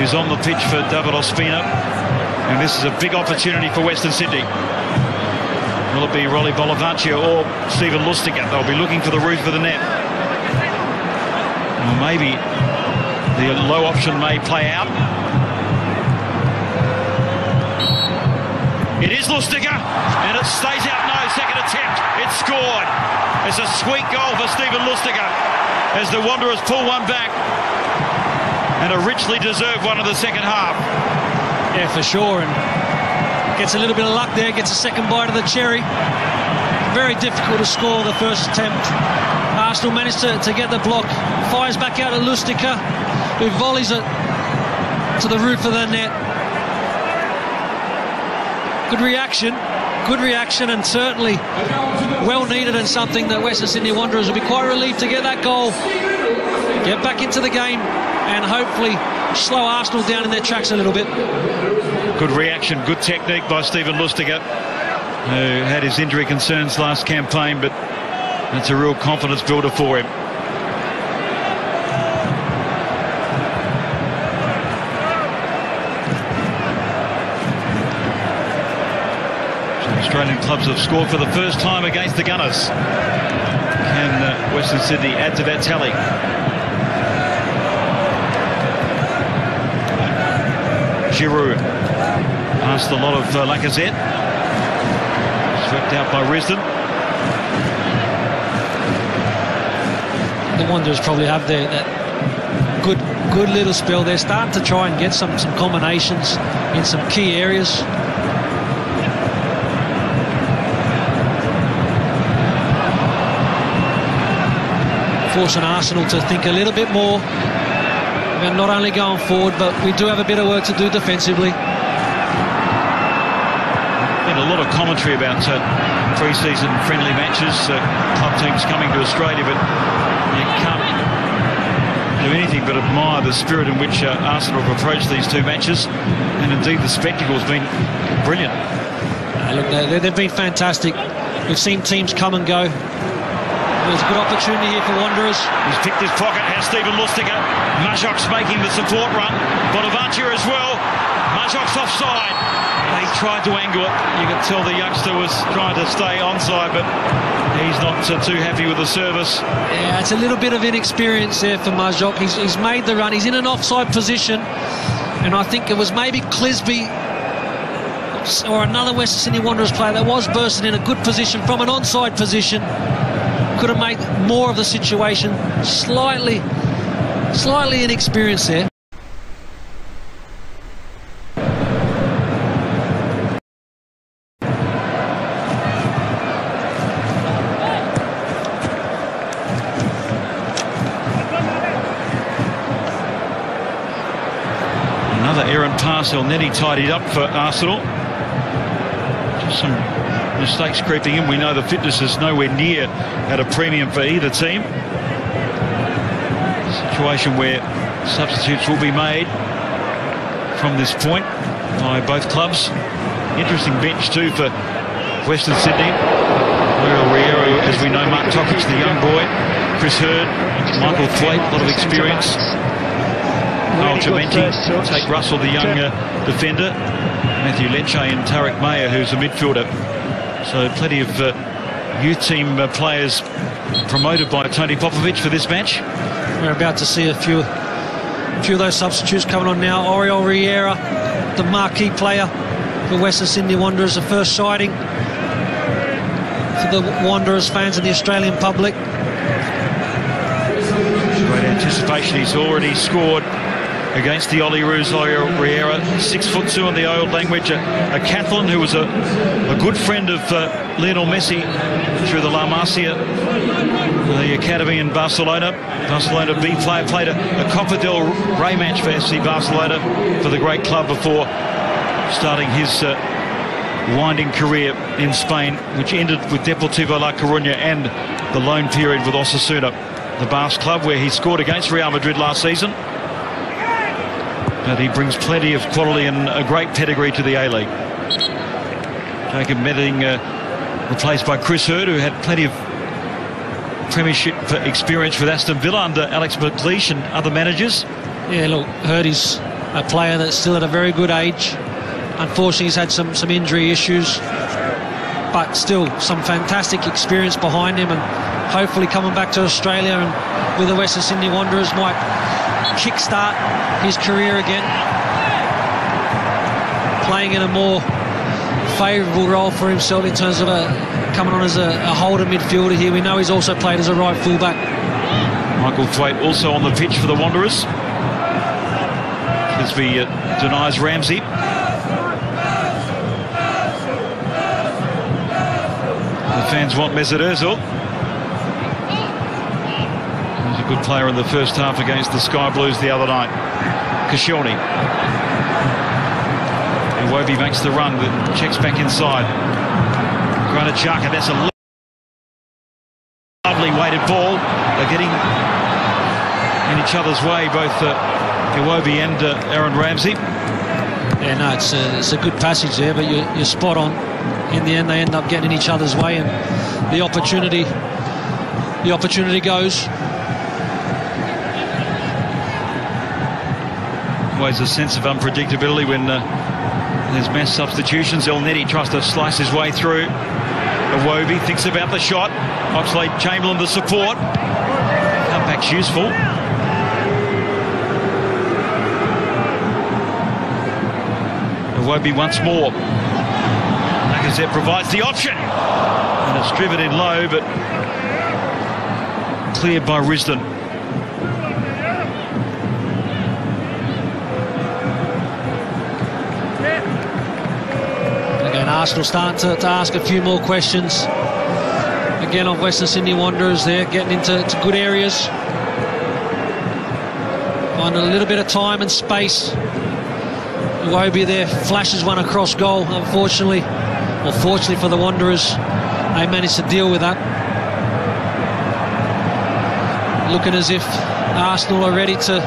is on the pitch for David Ospina. And this is a big opportunity for Western Sydney. Will it be Rolly Bolavaccio or Stephen Lustig? They'll be looking for the roof of the net. Or maybe the low option may play out. It is Lustig, and it stays out. No, second attempt. It's scored. It's a sweet goal for Stephen Lustig as the Wanderers pull one back, and a richly deserved one in the second half. Yeah, for sure, and gets a little bit of luck there, gets a second bite of the cherry. Very difficult to score the first attempt. Arsenal managed to get the block, fires back out to Lustig, who volleys it to the roof of the net. Good reaction, and certainly well needed, and something that Western Sydney Wanderers will be quite relieved to get that goal, get back into the game, and hopefully slow Arsenal down in their tracks a little bit. Good reaction, good technique by Stephen Lustig, who had his injury concerns last campaign, but that's a real confidence builder for him. Australian clubs have scored for the first time against the Gunners. Can Western Sydney add to that tally? Giroud past a lot of Lacazette. Swept out by Risdon. The Wanderers probably have that good little spell. They're starting to try and get some combinations in some key areas. Forcing Arsenal to think a little bit more about not only going forward, but we do have a bit of work to do defensively. Been a lot of commentary about pre-season friendly matches, club teams coming to Australia, but you can't do anything but admire the spirit in which Arsenal have approached these two matches, and indeed the spectacle's been brilliant. Look, they've been fantastic. We've seen teams come and go. There's a good opportunity here for Wanderers. He's picked his pocket, has Stephen Lustig. Majok's making the support run. Bonaventure as well. Majok's offside. He tried to angle it. You could tell the youngster was trying to stay onside, but he's not too happy with the service. Yeah, it's a little bit of inexperience there for Majok. He's made the run. He's in an offside position, and I think it was maybe Clisby or another Western Sydney Wanderers player that was bursting in a good position from an onside position. Could have made more of the situation. Slightly inexperienced there. Another errant pass. El Neni tidied up for Arsenal. Just some mistakes creeping in. We know the fitness is nowhere near at a premium for either team. Situation where substitutes will be made from this point by both clubs. Interesting bench too for Western Sydney. Riero, as we know, Mark Tokic, the young boy, Chris Hurd, Michael Thwaite, a lot of experience. Noel Chimenti, Tate Russell, the young defender, Matthew Lecce and Tarek Mayer, who's a midfielder. So plenty of youth team players promoted by Tony Popovic for this match. We're about to see a few of those substitutes coming on now. Oriol Riera, the marquee player for Western Sydney Wanderers, the first sighting for the Wanderers fans and the Australian public. Great anticipation. He's already scored against the Olyroos. Oriol Riera, 6'2" in the old language, a Catalan who was a good friend of Lionel Messi through the La Masia, the academy in Barcelona. Barcelona B player, played a Copa del Rey match for FC Barcelona for the great club before starting his winding career in Spain, which ended with Deportivo La Coruña and the loan period with Osasuna, the Basque club where he scored against Real Madrid last season. But he brings plenty of quality and a great pedigree to the A-League. Jacob Medding replaced by Chris Hurd, who had plenty of premiership experience with Aston Villa under Alex McLeish and other managers. Yeah, look, Hurd is a player that's still at a very good age. Unfortunately, he's had some injury issues, but still some fantastic experience behind him, and hopefully coming back to Australia and with the Western Sydney Wanderers might kickstart his career again, playing in a more favourable role for himself in terms of coming on as a holder midfielder here. We know he's also played as a right fullback. Michael Thwaite also on the pitch for the Wanderers. Clisby denies Ramsey. The fans want Mesut Ozil. He was a good player in the first half against the Sky Blues the other night. Koscielny. Iwobi makes the run, but checks back inside. Granit Xhaka, that's a lovely weighted ball. They're getting in each other's way, both Iwobi and Aaron Ramsey. Yeah, no, it's a good passage there, but you're spot on. In the end, they end up getting in each other's way, and the opportunity goes. Always a sense of unpredictability when there's mass substitutions. El Nedi tries to slice his way through. Iwobi thinks about the shot. Oxlade-Chamberlain the support. Comeback's useful. Iwobi once more. Lacazette provides the option. And it's driven in low, but cleared by Risdon. Again, Arsenal starting to ask a few more questions. Again, of Western Sydney Wanderers, they're getting into good areas. Finding a little bit of time and space. Iwobi there flashes one across goal. Unfortunately, or fortunately for the Wanderers, they managed to deal with that. Looking as if Arsenal are ready to